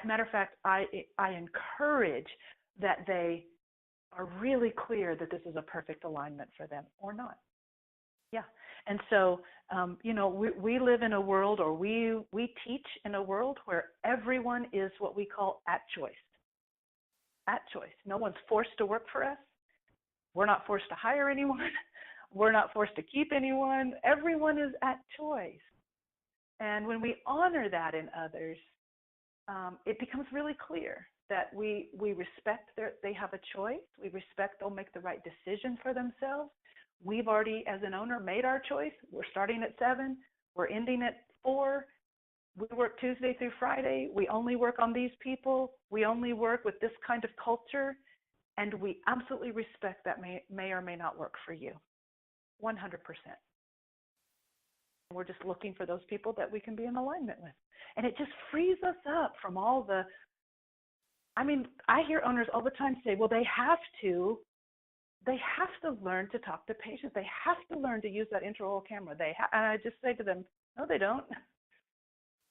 Matter of fact, I encourage that they are really clear that this is a perfect alignment for them or not. Yeah. And so, we live in a world, or we teach in a world where everyone is what we call at choice. At choice. No one's forced to work for us. We're not forced to hire anyone. We're not forced to keep anyone. Everyone is at choice. And when we honor that in others, it becomes really clear that we respect they have a choice. We respect they'll make the right decision for themselves. We've already, as an owner, made our choice. We're starting at 7. We're ending at 4. We work Tuesday through Friday. We only work on these people. We only work with this kind of culture. And we absolutely respect that may or may not work for you. 100%. We're just looking for those people that we can be in alignment with. And it just frees us up from all the, I hear owners all the time say, well, they have to learn to talk to patients. They have to learn to use that intraoral camera. And I just say to them, no, they don't.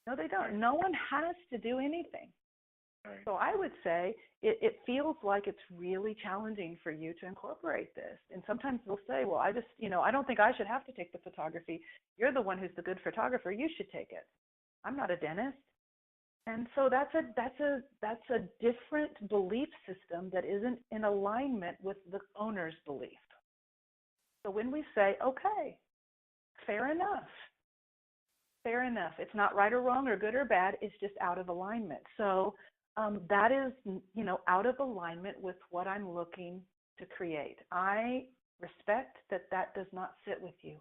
No, they don't. No one has to do anything. Right. So I would say it feels like it's really challenging for you to incorporate this. And sometimes they'll say, well, I don't think I should have to take the photography. You're the one who's the good photographer. You should take it. I'm not a dentist. And so that's a different belief system that isn't in alignment with the owner's belief. So when we say, okay, fair enough. It's not right or wrong or good or bad. It's just out of alignment. So that is, out of alignment with what I'm looking to create. I respect that does not sit with you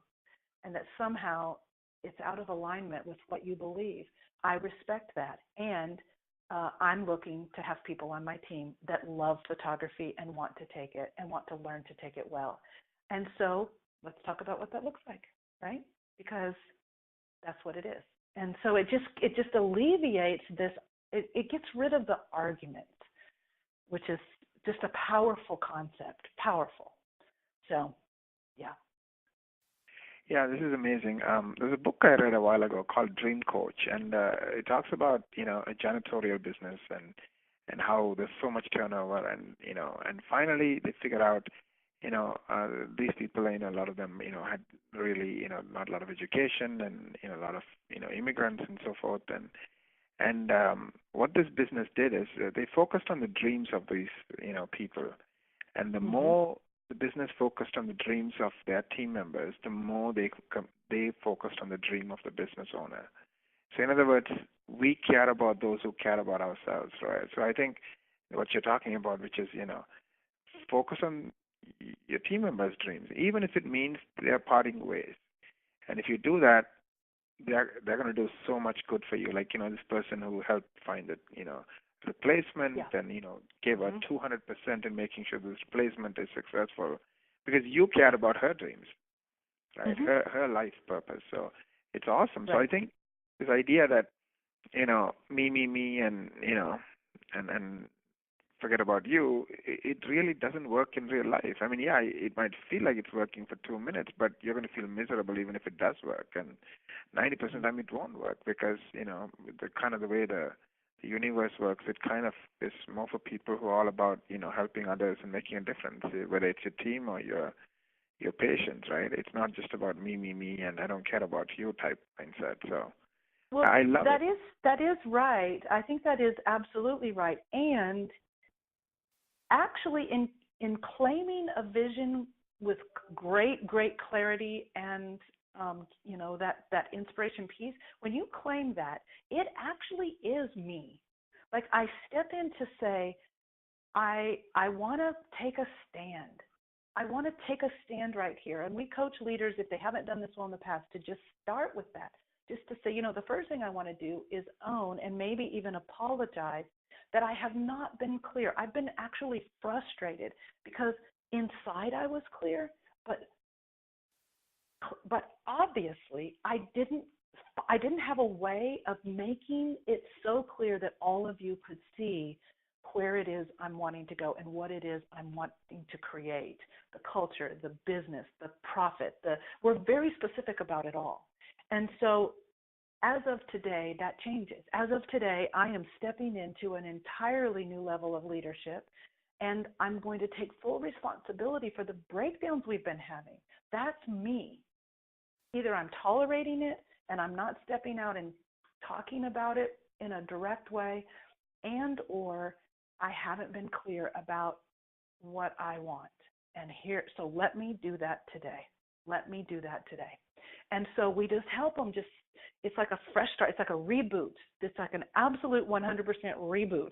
and that somehow it's out of alignment with what you believe. I respect that. And I'm looking to have people on my team that love photography and want to take it and want to learn to take it well. And so let's talk about what that looks like, right? Because that's what it is. And so it just alleviates this. It gets rid of the argument, which is just a powerful concept, powerful. So, yeah. Yeah, this is amazing. There's a book I read a while ago called Dream Coach, and it talks about, a janitorial business and how there's so much turnover, and finally they figured out, these people, a lot of them, had really, not a lot of education and, a lot of, immigrants and so forth. And what this business did is they focused on the dreams of these, people. And the more the business focused on the dreams of their team members, the more they focused on the dream of the business owner. So in other words, we care about those who care about ourselves, right? So I think what you're talking about, which is, focus on your team members' dreams, even if it means they're parting ways. And if you do that, they're going to do so much good for you. Like, this person who helped find the, replacement and, gave her 200% in making sure this replacement is successful because you cared about her dreams, right? Her life purpose. So it's awesome. Right. So I think this idea that, me, and, and forget about you, it really doesn't work in real life. It might feel like it's working for 2 minutes, but you're going to feel miserable even if it does work. And 90% of the time it won't work because, the way the universe works, it kind of is more for people who are all about, helping others and making a difference, whether it's your team or your patients, right? It's not just about me, and I don't care about you type mindset. So well, I love that it. That is right. I think that is absolutely right. And actually in claiming a vision with great clarity and that inspiration piece, when you claim that, it actually is me. Like I step in to say, I want to take a stand. I want to take a stand right here. And we coach leaders, if they haven't done this well in the past, to just start with that. Just to say, the first thing I want to do is own and maybe even apologize that I have not been clear. I've been actually frustrated because inside I was clear, but obviously I didn't have a way of making it so clear that all of you could see where it is I'm wanting to go and what it is I'm wanting to create, the culture, the business, the profit. We're very specific about it all. And so as of today, that changes. As of today, I am stepping into an entirely new level of leadership, and I'm going to take full responsibility for the breakdowns we've been having. That's me. Either I'm tolerating it and I'm not stepping out and talking about it in a direct way, and or I haven't been clear about what I want. So let me do that today. And so we just help them it's like a fresh start. It's like a reboot. It's like an absolute 100% reboot.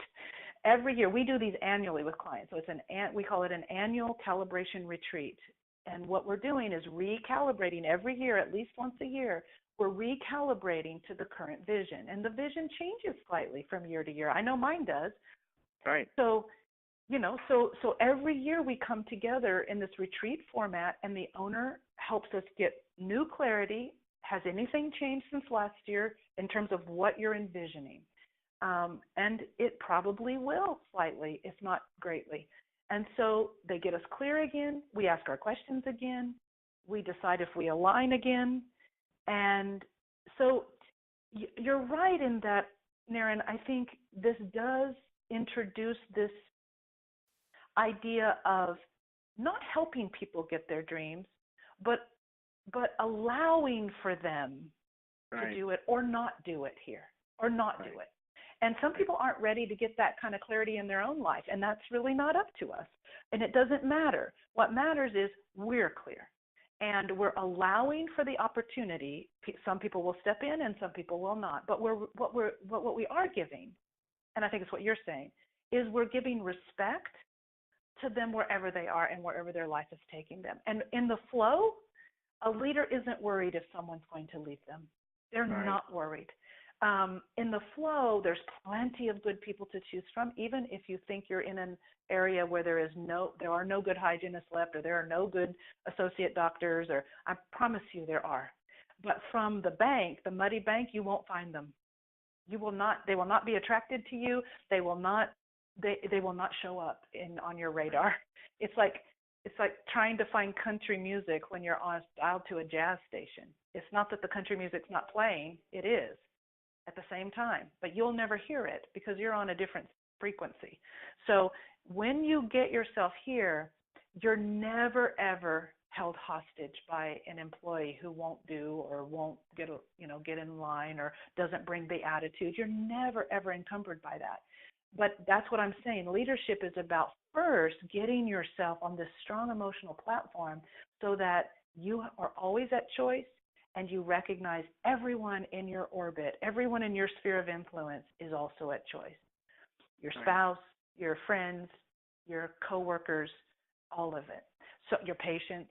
every year, we do these annually with clients. So we call it an annual calibration retreat. And what we're doing is recalibrating every year, at least once a year. We're recalibrating to the current vision. And the vision changes slightly from year to year. I know mine does. Right. So, so every year we come together in this retreat format, and the owner helps us get new clarity. Has anything changed since last year in terms of what you're envisioning? And it probably will slightly, if not greatly. And so they get us clear again. We ask our questions again. We decide if we align again. And so you're right in that, Naren, I think this does introduce this idea of not helping people get their dreams, but allowing for them to do it or not do it here, or not do it. And some people aren't ready to get that kind of clarity in their own life, and that's really not up to us. And it doesn't matter. What matters is we're clear, and we're allowing for the opportunity. Some people will step in, and some people will not. But what we are giving, and I think it's what you're saying, is we're giving respect to them wherever they are and wherever their life is taking them. And in the flow, a leader isn't worried if someone's going to leave them. They're not worried. In the flow, there's plenty of good people to choose from, even if you think you're in an area where there are no good hygienists left, or there are no good associate doctors, or I promise you there are. But from the bank, the muddy bank, you won't find them. They will not be attracted to you. They will not show up on your radar. It's like trying to find country music when you're dialed to a jazz station. It's not that the country music's not playing, it is at the same time, but you'll never hear it because you're on a different frequency. So when you get yourself here, you're never ever held hostage by an employee who won't do or won't get in line or doesn't bring the attitude. You're never ever encumbered by that. But that's what I'm saying. Leadership is about first getting yourself on this strong emotional platform so that you are always at choice, and you recognize everyone in your orbit, everyone in your sphere of influence is also at choice. Your spouse, your friends, your coworkers, all of it. So your patients,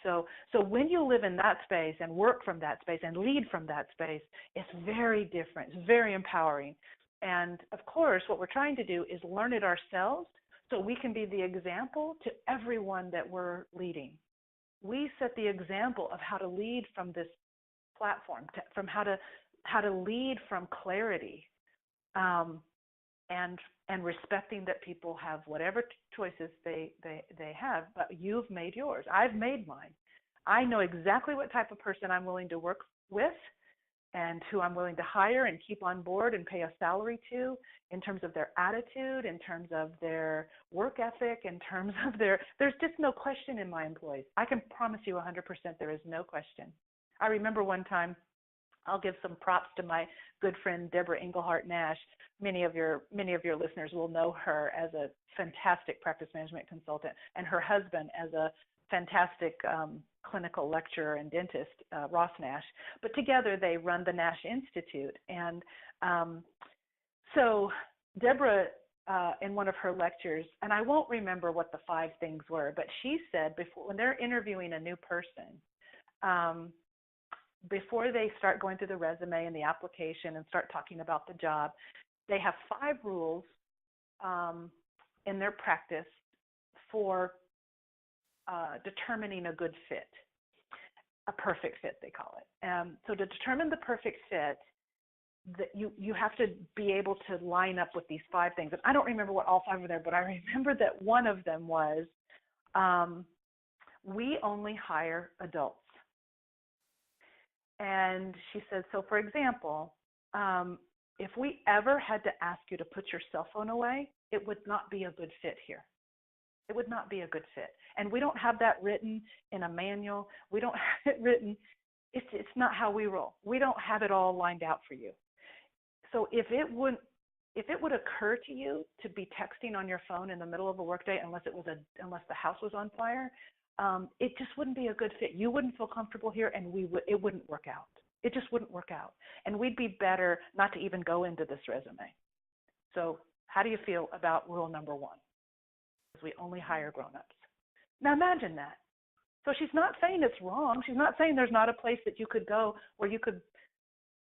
so when you live in that space and work from that space and lead from that space, it's very different. It's very empowering. And of course, what we're trying to do is learn it ourselves so we can be the example to everyone that we're leading. We set the example of how to lead from this platform, from how to lead from clarity, and respecting that people have whatever choices they have. But you've made yours. I've made mine. I know exactly what type of person I'm willing to work with, and who I'm willing to hire and keep on board and pay a salary to, in terms of their attitude, in terms of their work ethic, in terms of there's just no question in my employees. I can promise you 100% there is no question. I remember one time, I'll give some props to my good friend Deborah Englehart Nash. Many of your listeners will know her as a fantastic practice management consultant, and her husband as a fantastic clinical lecturer and dentist, Ross Nash. But together they run the Nash Institute. And so Deborah, in one of her lectures, and I won't remember what the 5 things were, but she said when they're interviewing a new person, before they start going through the resume and the application and start talking about the job, they have 5 rules in their practice for determining a good fit, a perfect fit, they call it. So to determine the perfect fit, you have to be able to line up with these 5 things. And I don't remember what all 5 were there, but I remember that one of them was, we only hire adults. And she said, so for example, if we ever had to ask you to put your cell phone away, it would not be a good fit here. It would not be a good fit. And we don't have that written in a manual. We don't have it written. It's not how we roll. We don't have it all lined out for you. So if it would occur to you to be texting on your phone in the middle of a workday, unless the house was on fire, it just wouldn't be a good fit. You wouldn't feel comfortable here, and it wouldn't work out. It just wouldn't work out. And we'd be better not to even go into this resume. So How do you feel about rule number 1? Because we only hire grown-ups. Now imagine that. So she's not saying it's wrong. She's not saying there's not a place that you could go where you could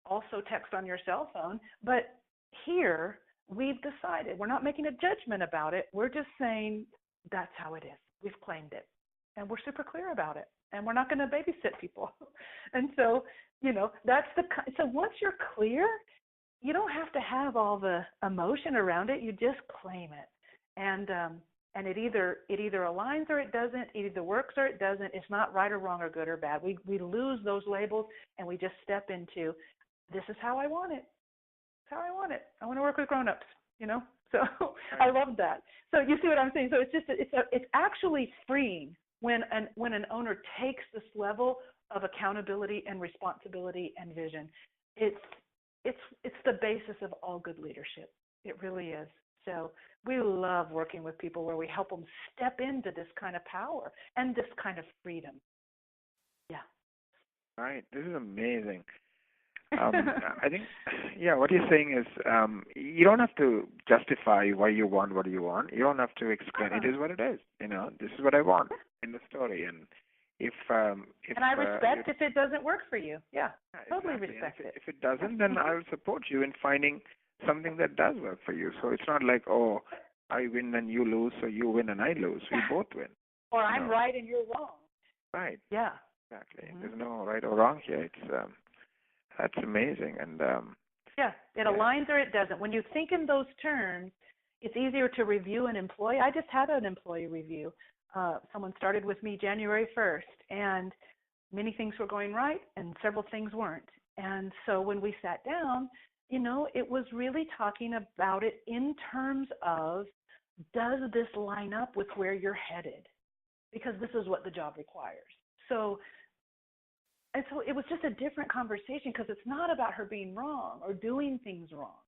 also text on your cell phone. But here, we've decided, we're not making a judgment about it. We're just saying that's how it is. We've claimed it. And we're super clear about it. And we're not going to babysit people. And so, so once you're clear, you don't have to have all the emotion around it. You just claim it. And it either aligns or it doesn't. It either works or it doesn't. It's not right or wrong or good or bad. We lose those labels and we just step into, this is how I want it. It's how I want it. I want to work with grown-ups, So I love that. So you see what I'm saying? So it's actually freeing when an owner takes this level of accountability and responsibility and vision. It's the basis of all good leadership. It really is. So we love working with people where we help them step into this kind of power and this kind of freedom. Yeah. Right. This is amazing. I think, what you're saying is you don't have to justify why you want what you want. You don't have to explain. It is what it is. This is what I want in the story. And if and I respect if it doesn't work for you. Yeah, totally exactly. Respect it. If it doesn't, then I'll support you in finding something that does work for you. So it's not like, oh, I win and you lose, so you win and I lose. We both win. Or I'm right and you're wrong. Right. Yeah. Exactly. Mm-hmm. There's no right or wrong here. It's that's amazing. And it aligns or it doesn't. When you think in those terms, it's easier to review an employee. I just had an employee review. Someone started with me January 1st, and many things were going right and several things weren't. And so when we sat down, it was really talking about it in terms of, does this line up with where you're headed? Because this is what the job requires. So it was just a different conversation, because it's not about her being wrong or doing things wrong.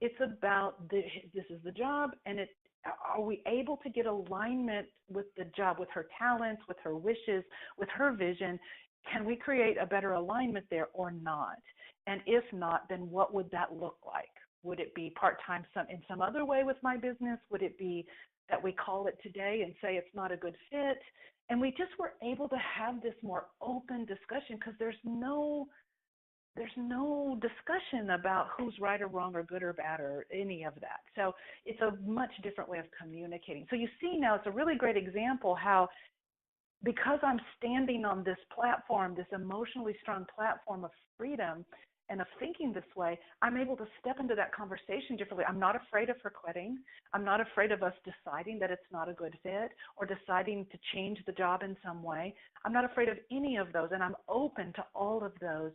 It's about this is the job, and are we able to get alignment with the job, with her talents, with her wishes, with her vision? Can we create a better alignment there or not? And if not, then what would that look like? Would it be part-time in some other way with my business? Would it be that we call it today and say it's not a good fit? And we just were able to have this more open discussion, because there's no discussion about who's right or wrong or good or bad or any of that. So it's a much different way of communicating. So you see now, it's a really great example how, because I'm standing on this platform, this emotionally strong platform of freedom and of thinking this way, I'm able to step into that conversation differently. I'm not afraid of her quitting. I'm not afraid of us deciding that it's not a good fit or deciding to change the job in some way. I'm not afraid of any of those, and I'm open to all of those,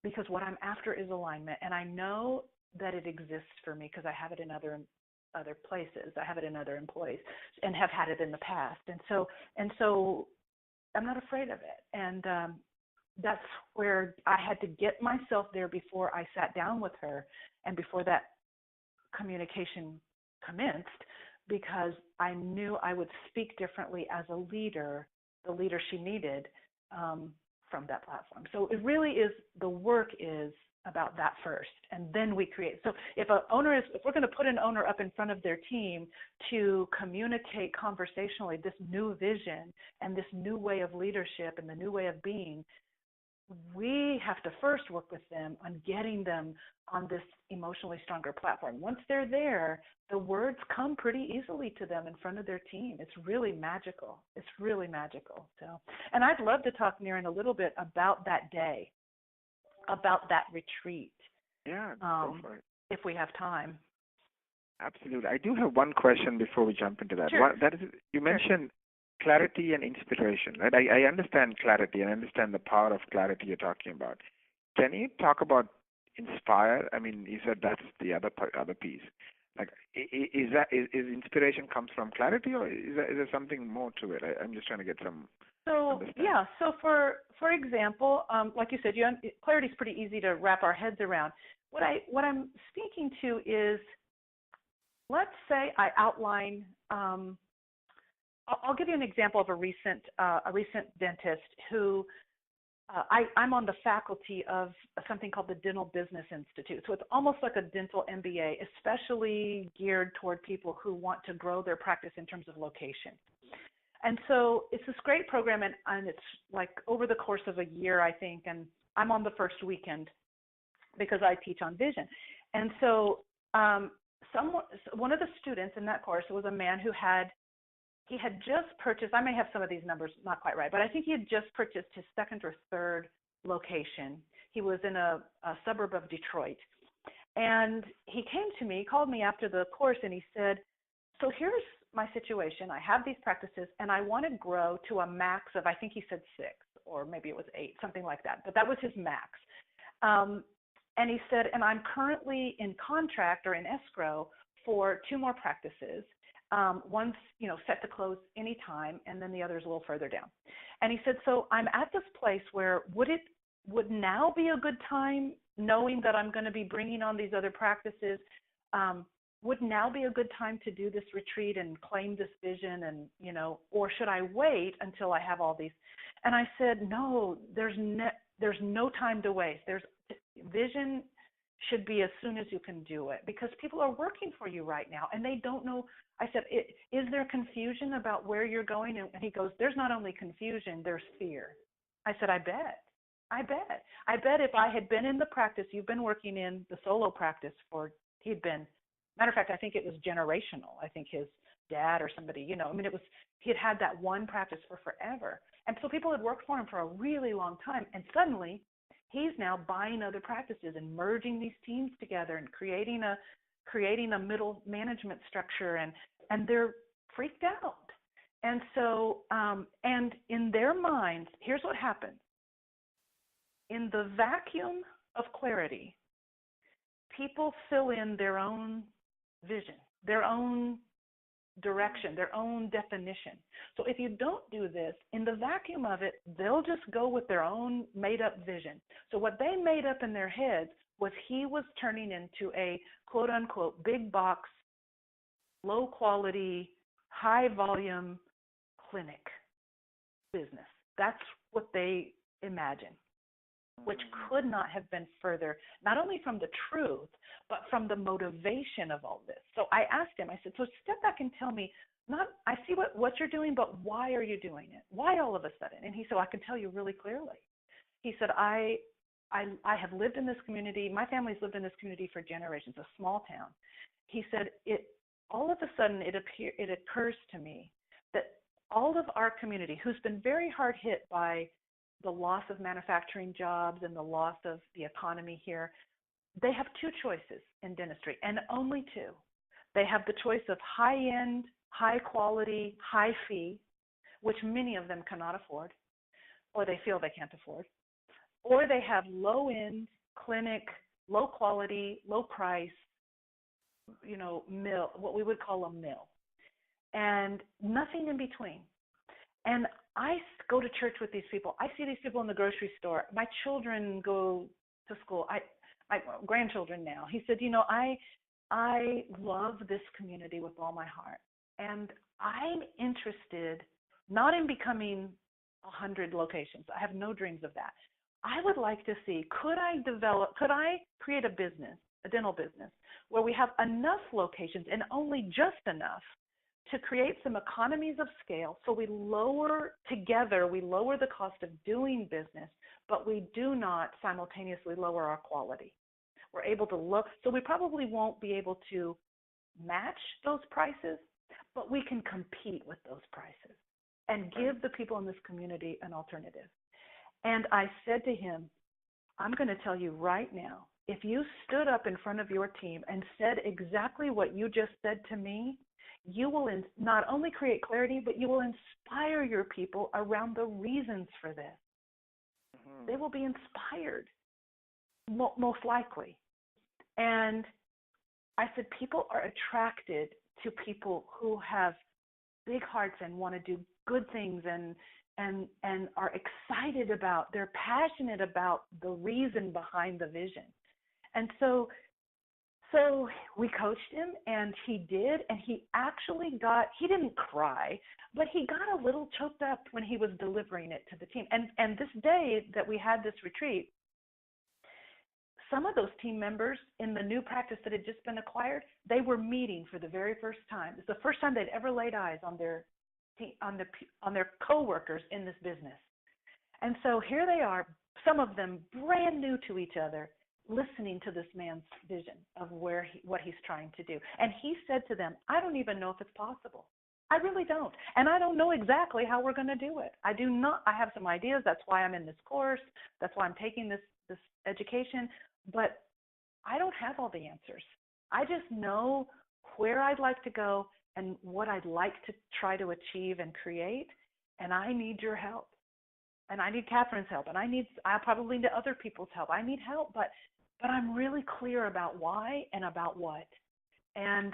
because what I'm after is alignment, and I know that it exists for me because I have it in other places. I have it in other employees and have had it in the past. And so I'm not afraid of it. And that's where I had to get myself there before I sat down with her and before that communication commenced, because I knew I would speak differently as a leader, the leader she needed from that platform. So it really is, the work is about that first, and then we create. So if we're going to put an owner up in front of their team to communicate conversationally this new vision and this new way of leadership and the new way of being, we have to first work with them on getting them on this emotionally stronger platform. Once they're there, the words come pretty easily to them in front of their team. It's really magical. It's really magical. So, and I'd love to talk, Niren, a little bit about that day, about that retreat. Yeah, go for it. If we have time. Absolutely. I do have one question before we jump into that. Sure. You mentioned clarity and inspiration, right? I understand clarity and I understand the power of clarity you're talking about. Can you talk about inspire? I mean, you said that's the other piece. Like, is inspiration comes from clarity, or is there something more to it? I'm just trying to get some. So yeah. So for example, like you said, clarity is pretty easy to wrap our heads around. What I'm speaking to is, let's say I outline. I'll give you an example of a recent dentist who I'm on the faculty of something called the Dental Business Institute. So it's almost like a dental MBA, especially geared toward people who want to grow their practice in terms of location. And so it's this great program, and it's like over the course of a year, I think, and I'm on the first weekend because I teach on vision. And so one of the students in that course was a man who had just purchased, I may have some of these numbers not quite right, but I think he had just purchased his second or third location. He was in a suburb of Detroit. And he came to me, called me after the course, and he said, so here's my situation. I have these practices, and I want to grow to a max of, I think he said 6, or maybe it was 8, something like that. But that was his max. And he said, and I'm currently in contract or in escrow for 2 more practices. One's, set to close any time, and then the other's a little further down. And he said, so I'm at this place where would now be a good time, knowing that I'm going to be bringing on these other practices, would now be a good time to do this retreat and claim this vision, and, or should I wait until I have all these? And I said, no, there's no time to waste. Vision should be as soon as you can do it, because people are working for you right now and they don't know. I said, is there confusion about where you're going? And he goes, there's not only confusion, there's fear. I said, I bet if I had been in the practice you've been working in, the solo practice matter of fact, I think it was generational. I think his dad or somebody, he had that one practice for forever. And so people had worked for him for a really long time. And suddenly he's now buying other practices and merging these teams together and creating a middle management structure, and they're freaked out. And so, and in their minds, here's what happens. In the vacuum of clarity, people fill in their own vision, their own direction, their own definition. So if you don't do this, in the vacuum of it, they'll just go with their own made-up vision. So what they made up in their heads was he was turning into a quote-unquote big box, low-quality, high-volume clinic business. That's what they imagined, which could not have been further, not only from the truth, but from the motivation of all this. So I asked him, I said, so step back and tell me, I see what you're doing, but why are you doing it? Why all of a sudden? And he said, I can tell you really clearly. He said, I have lived in this community. My family's lived in this community for generations, a small town. He said, all of a sudden it occurs to me that all of our community, who's been very hard hit by the loss of manufacturing jobs and the loss of the economy here, they have 2 choices in dentistry, and only 2. They have the choice of high-end, high-quality, high-fee, which many of them cannot afford, or they feel they can't afford, or they have low-end, clinic, low-quality, low-price, mill, what we would call a mill, and nothing in between. And I go to church with these people. I see these people in the grocery store. My children go to school. My grandchildren now. He said, I love this community with all my heart. And I'm interested not in becoming 100 locations. I have no dreams of that. I would like to see, could I create a business, a dental business, where we have enough locations and only just enough to create some economies of scale, so we lower the cost of doing business, but we do not simultaneously lower our quality. We're able to so we probably won't be able to match those prices, but we can compete with those prices and give the people in this community an alternative. And I said to him, I'm going to tell you right now, if you stood up in front of your team and said exactly what you just said to me, you will not only create clarity, but you will inspire your people around the reasons for this. Mm-hmm. They will be inspired, most likely. And I said, people are attracted to people who have big hearts and want to do good things and are excited about, they're passionate about the reason behind the vision. And so So we coached him, and he did, and he actually he didn't cry, but he got a little choked up when he was delivering it to the team. And this day that we had this retreat, some of those team members in the new practice that had just been acquired, they were meeting for the very first time. It's the first time they'd ever laid eyes on their coworkers in this business. And so here they are, some of them brand new to each other, listening to this man's vision of what he's trying to do. And he said to them, I don't even know if it's possible. I really don't. And I don't know exactly how we're going to do it. I have some ideas. That's why I'm in this course. That's why I'm taking this education. But I don't have all the answers. I just know where I'd like to go and what I'd like to try to achieve and create. And I need your help. And I need Katherine's help. And I probably need other people's help. I need help, but I'm really clear about why and about what. And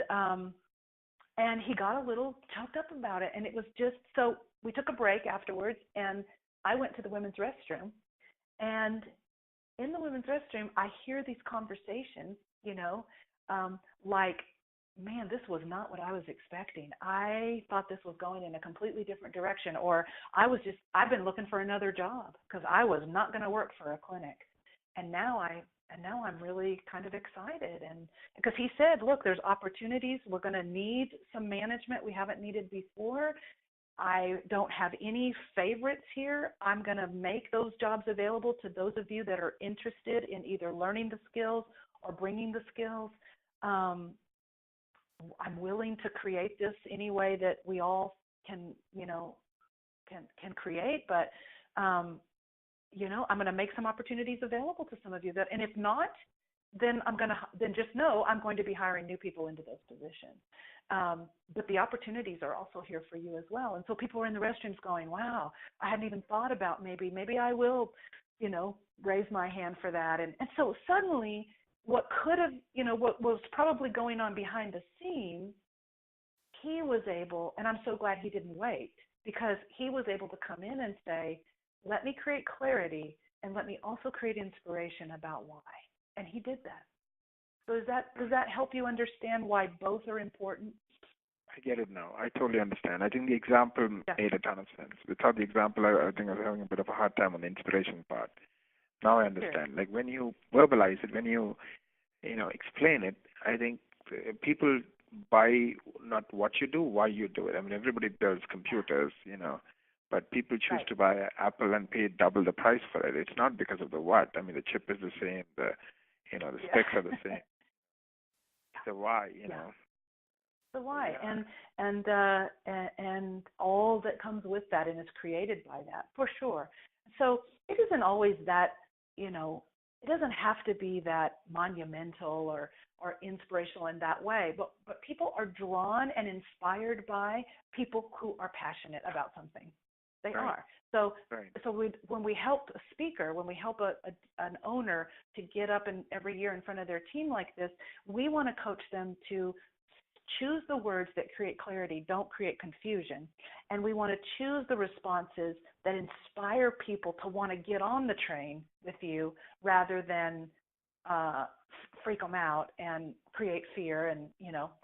he got a little choked up about it. And it was just, so we took a break afterwards, and I went to the women's restroom. And in the women's restroom, I hear these conversations, like, man, this was not what I was expecting. I thought this was going in a completely different direction, or I've been looking for another job because I was not going to work for a clinic. And now I'm really kind of excited. And because he said, look, there's opportunities. We're going to need some management we haven't needed before. I don't have any favorites here. I'm going to make those jobs available to those of you that are interested in either learning the skills or bringing the skills. I'm willing to create this any way that we all can create, but I'm going to make some opportunities available to some of you and if not, then just know I'm going to be hiring new people into those positions. But the opportunities are also here for you as well. And so people are in the restrooms going, wow, I hadn't even thought about maybe I will, raise my hand for that. And so suddenly what was probably going on behind the scenes, he was able, and I'm so glad he didn't wait, because he was able to come in and say, let me create clarity and let me also create inspiration about why. And he did that. So does that help you understand why both are important? I get it now. I totally understand. I think the example made a ton of sense. Without the example, I think I was having a bit of a hard time on the inspiration part. Now I understand. Sure. Like when you verbalize it, when you explain it, I think people buy not what you do, why you do it. I mean, everybody builds computers, but people choose to buy an Apple and pay double the price for it. It's not because of the what. I mean, the chip is the same. The specs are the same. The why, The why, and all that comes with that, and is created by that, for sure. So it isn't always that, it doesn't have to be that monumental or inspirational in that way, but people are drawn and inspired by people who are passionate about something. They are. So when we help a speaker, when we help an owner to get up every year in front of their team like this, we want to coach them to choose the words that create clarity, don't create confusion. And we want to choose the responses that inspire people to want to get on the train with you rather than freak them out and create fear. And,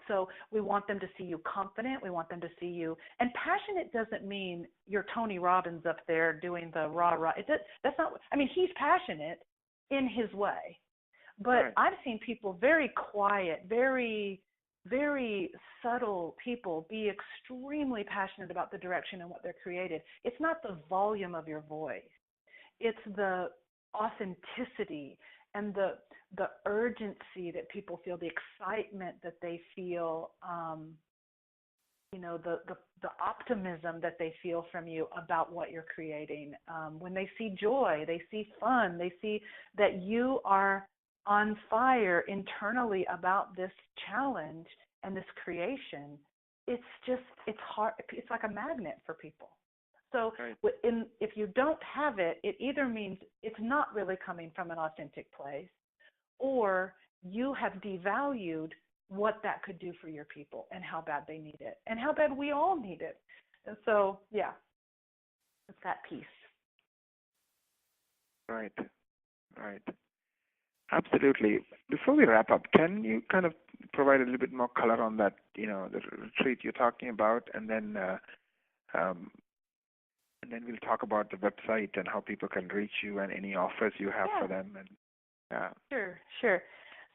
so we want them to see you confident. We want them to see you. And passionate doesn't mean you're Tony Robbins up there doing the rah-rah. That's not, he's passionate in his way. But I've seen people very quiet, very, very subtle people be extremely passionate about the direction and what they're created. It's not the volume of your voice. It's the authenticity and the urgency that people feel, the excitement that they feel, the optimism that they feel from you about what you're creating. When they see joy, they see fun, they see that you are on fire internally about this challenge and this creation, it's hard. It's like a magnet for people. So if you don't have it, it either means it's not really coming from an authentic place, or you have devalued what that could do for your people and how bad they need it and how bad we all need it. And so, it's that piece. Right. Absolutely. Before we wrap up, can you kind of provide a little bit more color on that, the retreat you're talking about, um, and then we'll talk about the website and how people can reach you and any offers you have for them. And Sure.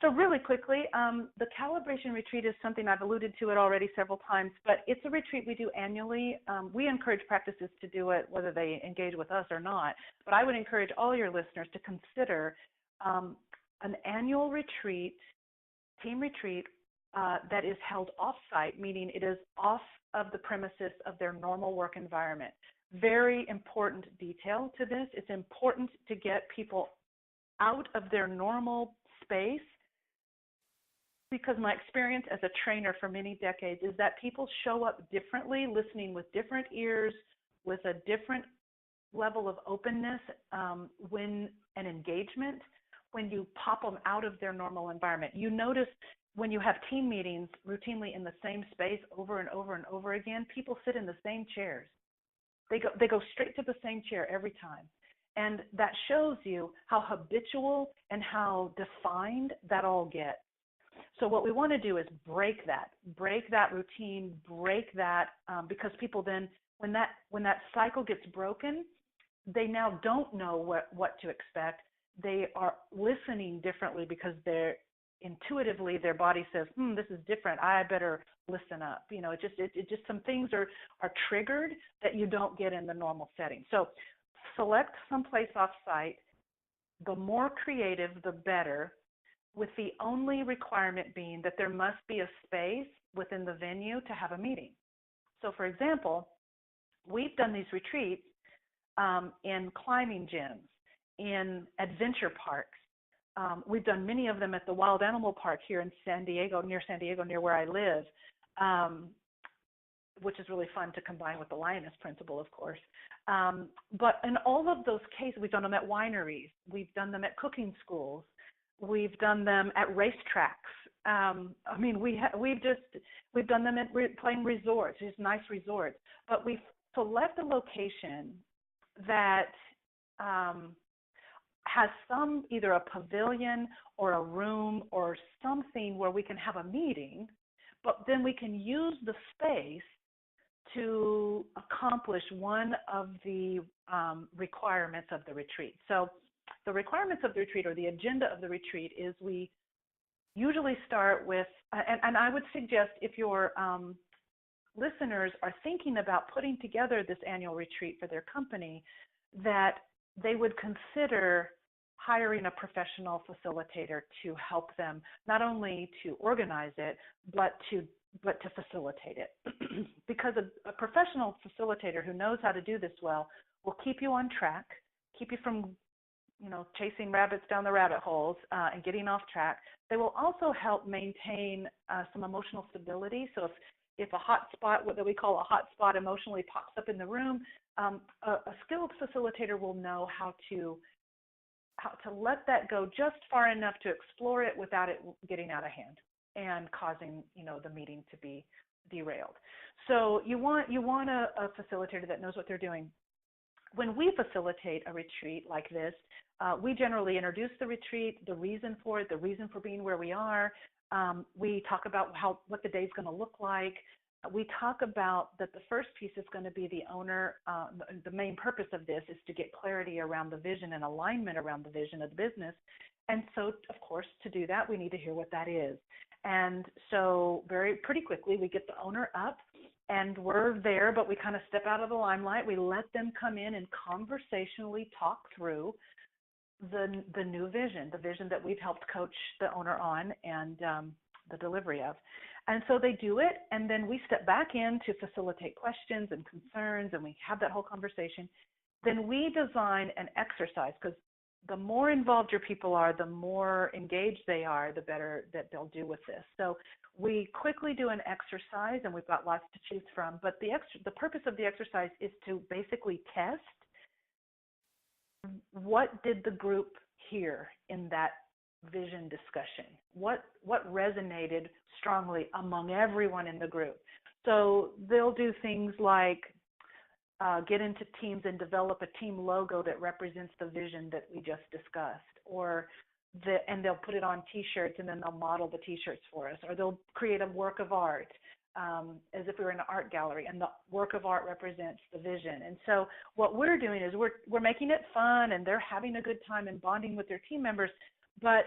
So really quickly, the Calibration Retreat is something I've alluded to it already several times, but it's a retreat we do annually. We encourage practices to do it whether they engage with us or not, but I would encourage all your listeners to consider an annual retreat, team retreat, that is held off-site, meaning it is off of the premises of their normal work environment. Very important detail to this. It's important to get people out of their normal space, because my experience as a trainer for many decades is that people show up differently, listening with different ears, with a different level of openness and engagement when you pop them out of their normal environment. You notice when you have team meetings routinely in the same space over and over and over again, people sit in the same chairs. They go straight to the same chair every time. And that shows you how habitual and how defined that all gets. So what we want to do is break that routine, break that, because people then, when that cycle gets broken, they now don't know what to expect. They are listening differently because they're intuitively their body says, this is different. I better listen up. It just some things are triggered that you don't get in the normal setting. So select someplace off-site. The more creative, the better, with the only requirement being that there must be a space within the venue to have a meeting. So, for example, we've done these retreats in climbing gyms, in adventure parks. We've done many of them at the Wild Animal Park here in San Diego, near where I live, which is really fun to combine with the Lioness Principle, of course. But in all of those cases, we've done them at wineries. We've done them at cooking schools. We've done them at racetracks. We've done them at playing resorts, just nice resorts. But we select a location that has either a pavilion or a room or something where we can have a meeting, but then we can use the space to accomplish one of the requirements of the retreat. So the requirements of the retreat, or the agenda of the retreat, is we usually start with, and I would suggest if your listeners are thinking about putting together this annual retreat for their company, that they would consider hiring a professional facilitator to help them, not only to organize it, but to facilitate it. Because a professional facilitator who knows how to do this well will keep you on track, keep you from chasing rabbits down the rabbit holes and getting off track. They will also help maintain some emotional stability. So if a hot spot, what we call a hot spot, emotionally pops up in the room, a skilled facilitator will know how to let that go just far enough to explore it without it getting out of hand and causing the meeting to be derailed. So you want a facilitator that knows what they're doing. When we facilitate a retreat like this, we generally introduce the retreat, the reason for it, the reason for being where we are. We talk about what the day's going to look like. We talk about that the first piece is going to be the owner. The main purpose of this is to get clarity around the vision and alignment around the vision of the business. And so, of course, to do that, we need to hear what that is. And so pretty quickly, we get the owner up, and we're there, but we kind of step out of the limelight. We let them come in and conversationally talk through the new vision, the vision that we've helped coach the owner on and the delivery of. And so they do it, and then we step back in to facilitate questions and concerns, and we have that whole conversation. Then we design an exercise, because the more involved your people are, the more engaged they are, the better that they'll do with this. So we quickly do an exercise, and we've got lots to choose from. But the purpose of the exercise is to basically test what did the group hear in that vision discussion. What resonated strongly among everyone in the group. So they'll do things like get into teams and develop a team logo that represents the vision that we just discussed, or and they'll put it on T-shirts, and then they'll model the T-shirts for us, or they'll create a work of art as if we were in an art gallery, and the work of art represents the vision. And so what we're doing is we're making it fun, and they're having a good time and bonding with their team members, but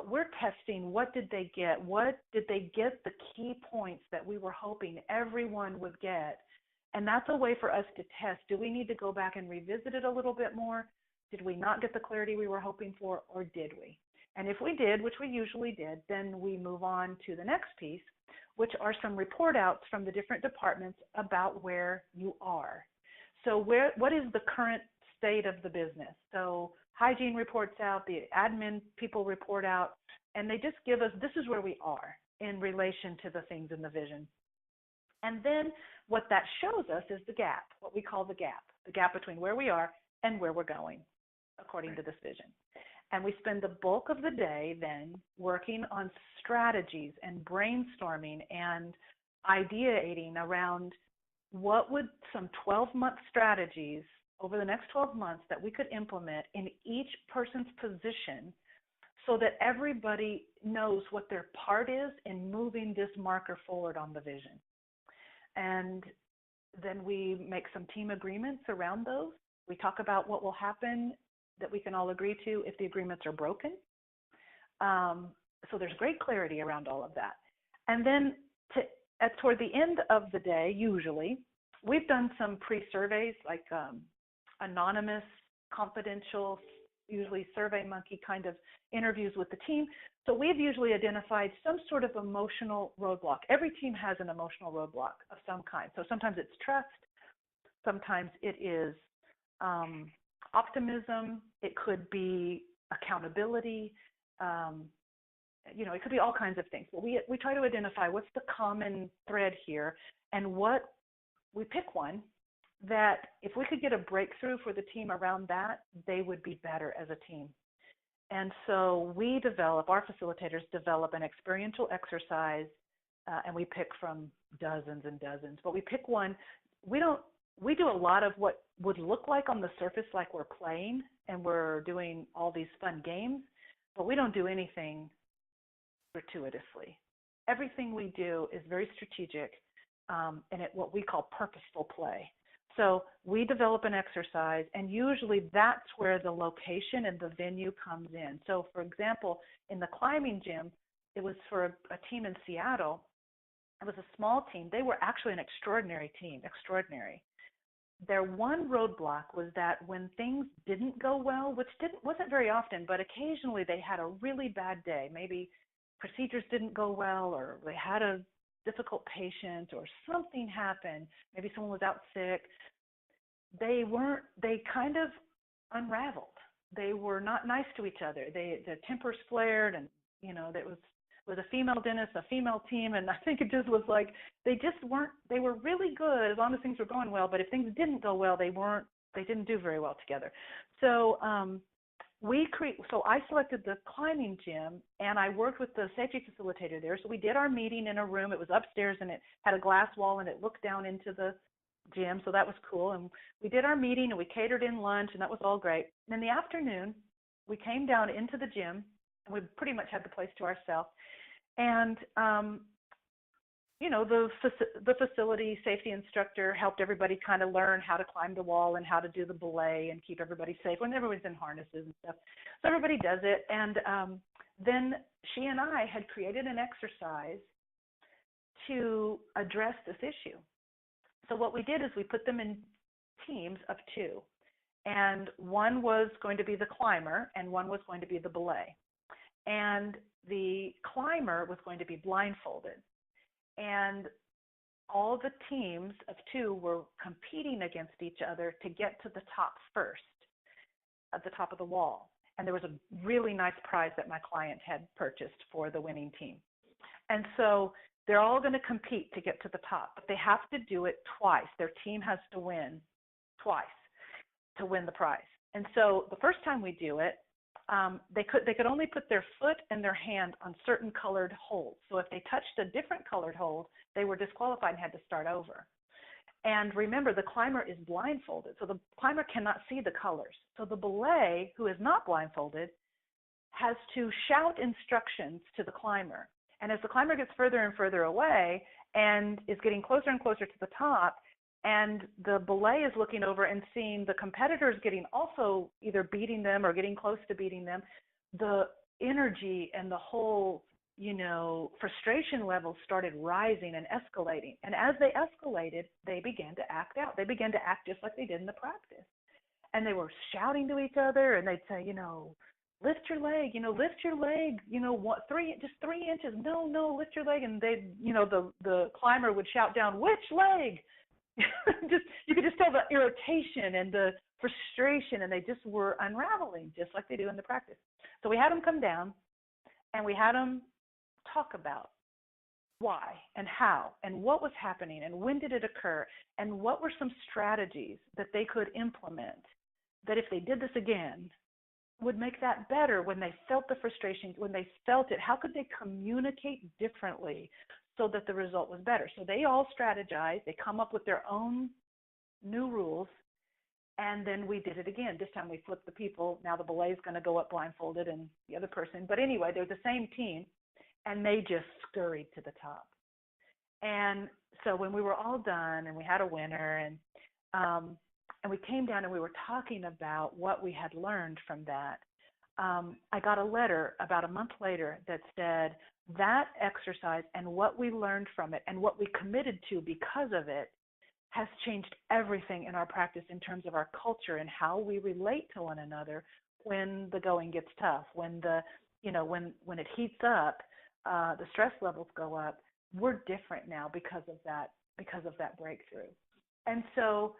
we're testing, what did they get? What did they get, the key points that we were hoping everyone would get? And that's a way for us to test. Do we need to go back and revisit it a little bit more? Did we not get the clarity we were hoping for, or did we? And if we did, which we usually did, then we move on to the next piece, which are some report outs from the different departments about where you are. So what is the current state of the business? So hygiene reports out, the admin people report out, and they just give us, this is where we are in relation to the things in the vision. And then what that shows us is the gap, what we call the gap between where we are and where we're going, according to this vision. And we spend the bulk of the day then working on strategies and brainstorming and ideating around what would some 12-month strategies over the next 12 months that we could implement in each person's position, so that everybody knows what their part is in moving this marker forward on the vision. And then we make some team agreements around those. We talk about what will happen that we can all agree to if the agreements are broken. So there's great clarity around all of that. And then toward the end of the day, usually, we've done some pre-surveys, like anonymous, confidential, usually SurveyMonkey kind of interviews with the team. So we've usually identified some sort of emotional roadblock. Every team has an emotional roadblock of some kind. So sometimes it's trust, sometimes it is optimism, it could be accountability, it could be all kinds of things. But we try to identify what's the common thread here, and what we pick one that if we could get a breakthrough for the team around that, they would be better as a team. And so our facilitators develop an experiential exercise, and we pick from dozens and dozens, but we pick one. We do a lot of what would look like on the surface like we're playing and we're doing all these fun games, but we don't do anything gratuitously. Everything we do is very strategic, and what we call purposeful play. So we develop an exercise, and usually that's where the location and the venue comes in. So for example, in the climbing gym, it was for a team in Seattle. It was a small team. They were actually an extraordinary team, extraordinary. Their one roadblock was that when things didn't go well, which wasn't very often, but occasionally they had a really bad day. Maybe procedures didn't go well, or they had a difficult patient, or something happened. Maybe someone was out sick. They kind of unraveled. They were not nice to each other. Their tempers flared, and there was a female dentist, a female team, and I think it just was like they were really good as long as things were going well, but if things didn't go well, they didn't do very well together. So so I selected the climbing gym, and I worked with the safety facilitator there. So we did our meeting in a room. It was upstairs, and it had a glass wall, and it looked down into the gym, so that was cool. And we did our meeting, and we catered in lunch, and that was all great. And in the afternoon, we came down into the gym, and we pretty much had the place to ourselves. And the facility safety instructor helped everybody kind of learn how to climb the wall and how to do the belay and keep everybody safe when everyone's in harnesses and stuff. So everybody does it. And then she and I had created an exercise to address this issue. So what we did is we put them in teams of two. And one was going to be the climber, and one was going to be the belay. And the climber was going to be blindfolded. And all the teams of two were competing against each other to get to the top first, at the top of the wall. And there was a really nice prize that my client had purchased for the winning team. And so they're all going to compete to get to the top, but they have to do it twice. Their team has to win twice to win the prize. And so the first time we do it, they could only put their foot and their hand on certain colored holes. So if they touched a different colored hole, they were disqualified and had to start over. And remember, the climber is blindfolded, so the climber cannot see the colors. So the belay, who is not blindfolded, has to shout instructions to the climber. And as the climber gets further and further away and is getting closer and closer to the top, and the belay is looking over and seeing the competitors getting also either beating them or getting close to beating them, the energy and the whole, frustration levels started rising and escalating. And as they escalated, they began to act out. They began to act just like they did in the practice. And they were shouting to each other, and they'd say, lift your leg, lift your leg, just 3 inches. No, lift your leg. And they, the climber would shout down, which leg? You could just tell the irritation and the frustration, and they just were unraveling just like they do in the practice. So we had them come down, and we had them talk about why and how and what was happening and when did it occur and what were some strategies that they could implement that if they did this again would make that better when they felt the frustration, when they felt it. How could they communicate differently so that the result was better? So they all strategize. They come up with their own new rules, and then we did it again. This time we flipped the people. Now the belay is going to go up blindfolded and the other person. But anyway, they're the same team, and they just scurried to the top. And so when we were all done and we had a winner, and we came down and we were talking about what we had learned from that, I got a letter about a month later that said that exercise and what we learned from it and what we committed to because of it has changed everything in our practice in terms of our culture and how we relate to one another when the going gets tough, when when it heats up, the stress levels go up. We're different now because of that breakthrough. And so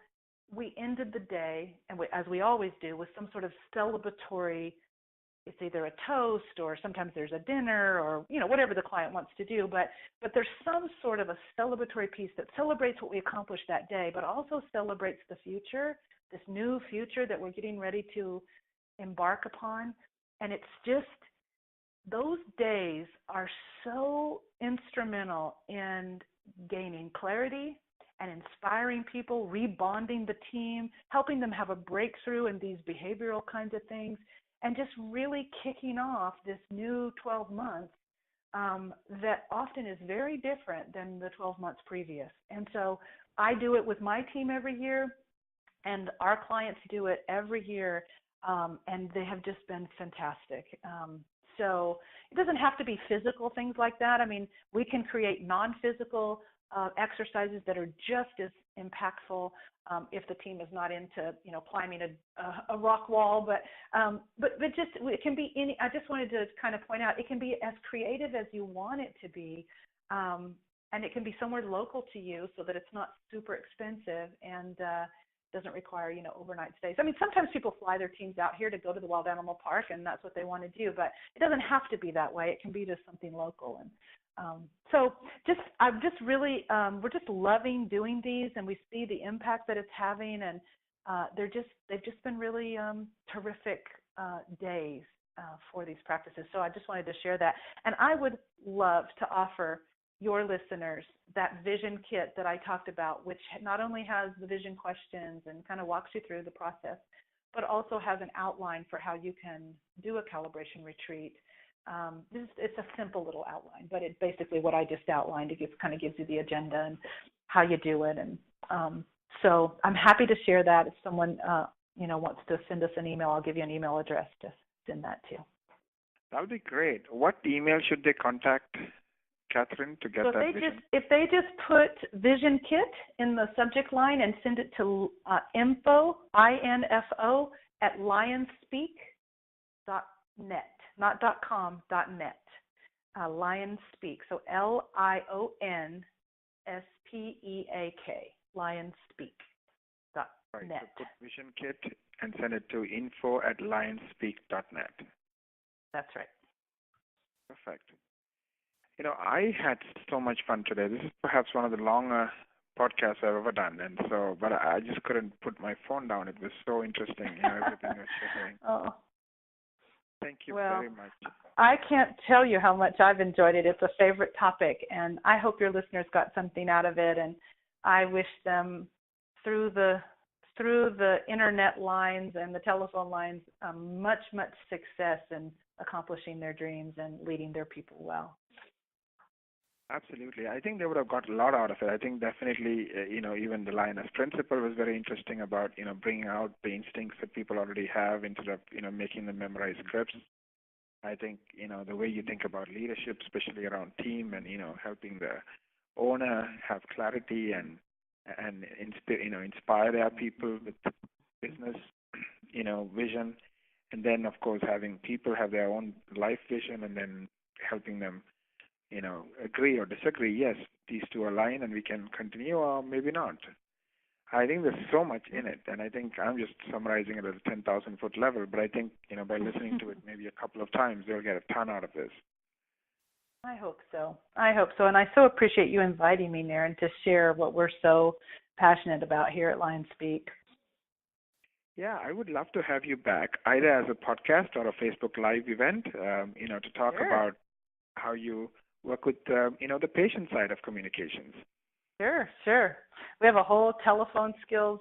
we ended the day, and as we always do, with some sort of celebratory. It's either a toast or sometimes there's a dinner or whatever the client wants to do, but there's some sort of a celebratory piece that celebrates what we accomplished that day, but also celebrates the future, this new future that we're getting ready to embark upon. And it's just, those days are so instrumental in gaining clarity and inspiring people, rebonding the team, helping them have a breakthrough in these behavioral kinds of things, and just really kicking off this new 12 months that often is very different than the 12 months previous. And so I do it with my team every year, and our clients do it every year, and they have just been fantastic. So it doesn't have to be physical things like that. I mean, we can create non-physical exercises that are just as impactful if the team is not into climbing a rock wall, but just it can be any. I just wanted to kind of point out it can be as creative as you want it to be, and it can be somewhere local to you so that it's not super expensive and doesn't require overnight stays. I mean, sometimes people fly their teams out here to go to the wild animal park, and that's what they want to do, but it doesn't have to be that way. It can be just something local. And so we're just loving doing these, and we see the impact that it's having, and they've just been really terrific days for these practices. So I just wanted to share that. And I would love to offer your listeners that vision kit that I talked about, which not only has the vision questions and kind of walks you through the process, but also has an outline for how you can do a calibration retreat. It's a simple little outline, but it's basically what I just outlined. It kind of gives you the agenda and how you do it. And so I'm happy to share that. If someone wants to send us an email, I'll give you an email address to send that to. That would be great. What email should they contact Katherine to get that vision? If they just put vision kit in the subject line and send it to info at lionspeak.net. Not .com, .net. Lionspeak. So LIONSPEAK. Lionspeak.net. Right, so put vision kit and send it to info@lionspeak.net. That's right. Perfect. I had so much fun today. This is perhaps one of the longer podcasts I've ever done, and so, but I just couldn't put my phone down. It was so interesting, everything you're sharing. Oh. Thank you very much. I can't tell you how much I've enjoyed it. It's a favorite topic, and I hope your listeners got something out of it, and I wish them through the through the internet lines and the telephone lines, much success in accomplishing their dreams and leading their people well. Absolutely. I think they would have got a lot out of it. I think definitely, even the Lioness Principle was very interesting about, bringing out the instincts that people already have instead of, making them memorize scripts. I think, the way you think about leadership, especially around team and, helping the owner have clarity and inspire their people with business, vision. And then, of course, having people have their own life vision and then helping them agree or disagree. Yes, these two align and we can continue, or maybe not. I think there's so much in it, and I think I'm just summarizing it at a 10,000-foot level, but I think, by listening to it maybe a couple of times, they'll get a ton out of this. I hope so. And I so appreciate you inviting me, Naren, to share what we're so passionate about here at Lion Speak. Yeah, I would love to have you back, either as a podcast or a Facebook Live event, to talk about how you work with, the patient side of communications. Sure. We have a whole telephone skills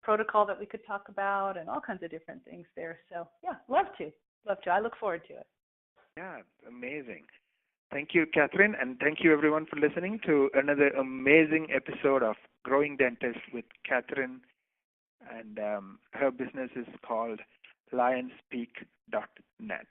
protocol that we could talk about and all kinds of different things there. So, yeah, love to. I look forward to it. Yeah, amazing. Thank you, Katherine, and thank you, everyone, for listening to another amazing episode of Growing Dentist with Katherine, and her business is called lionspeak.net.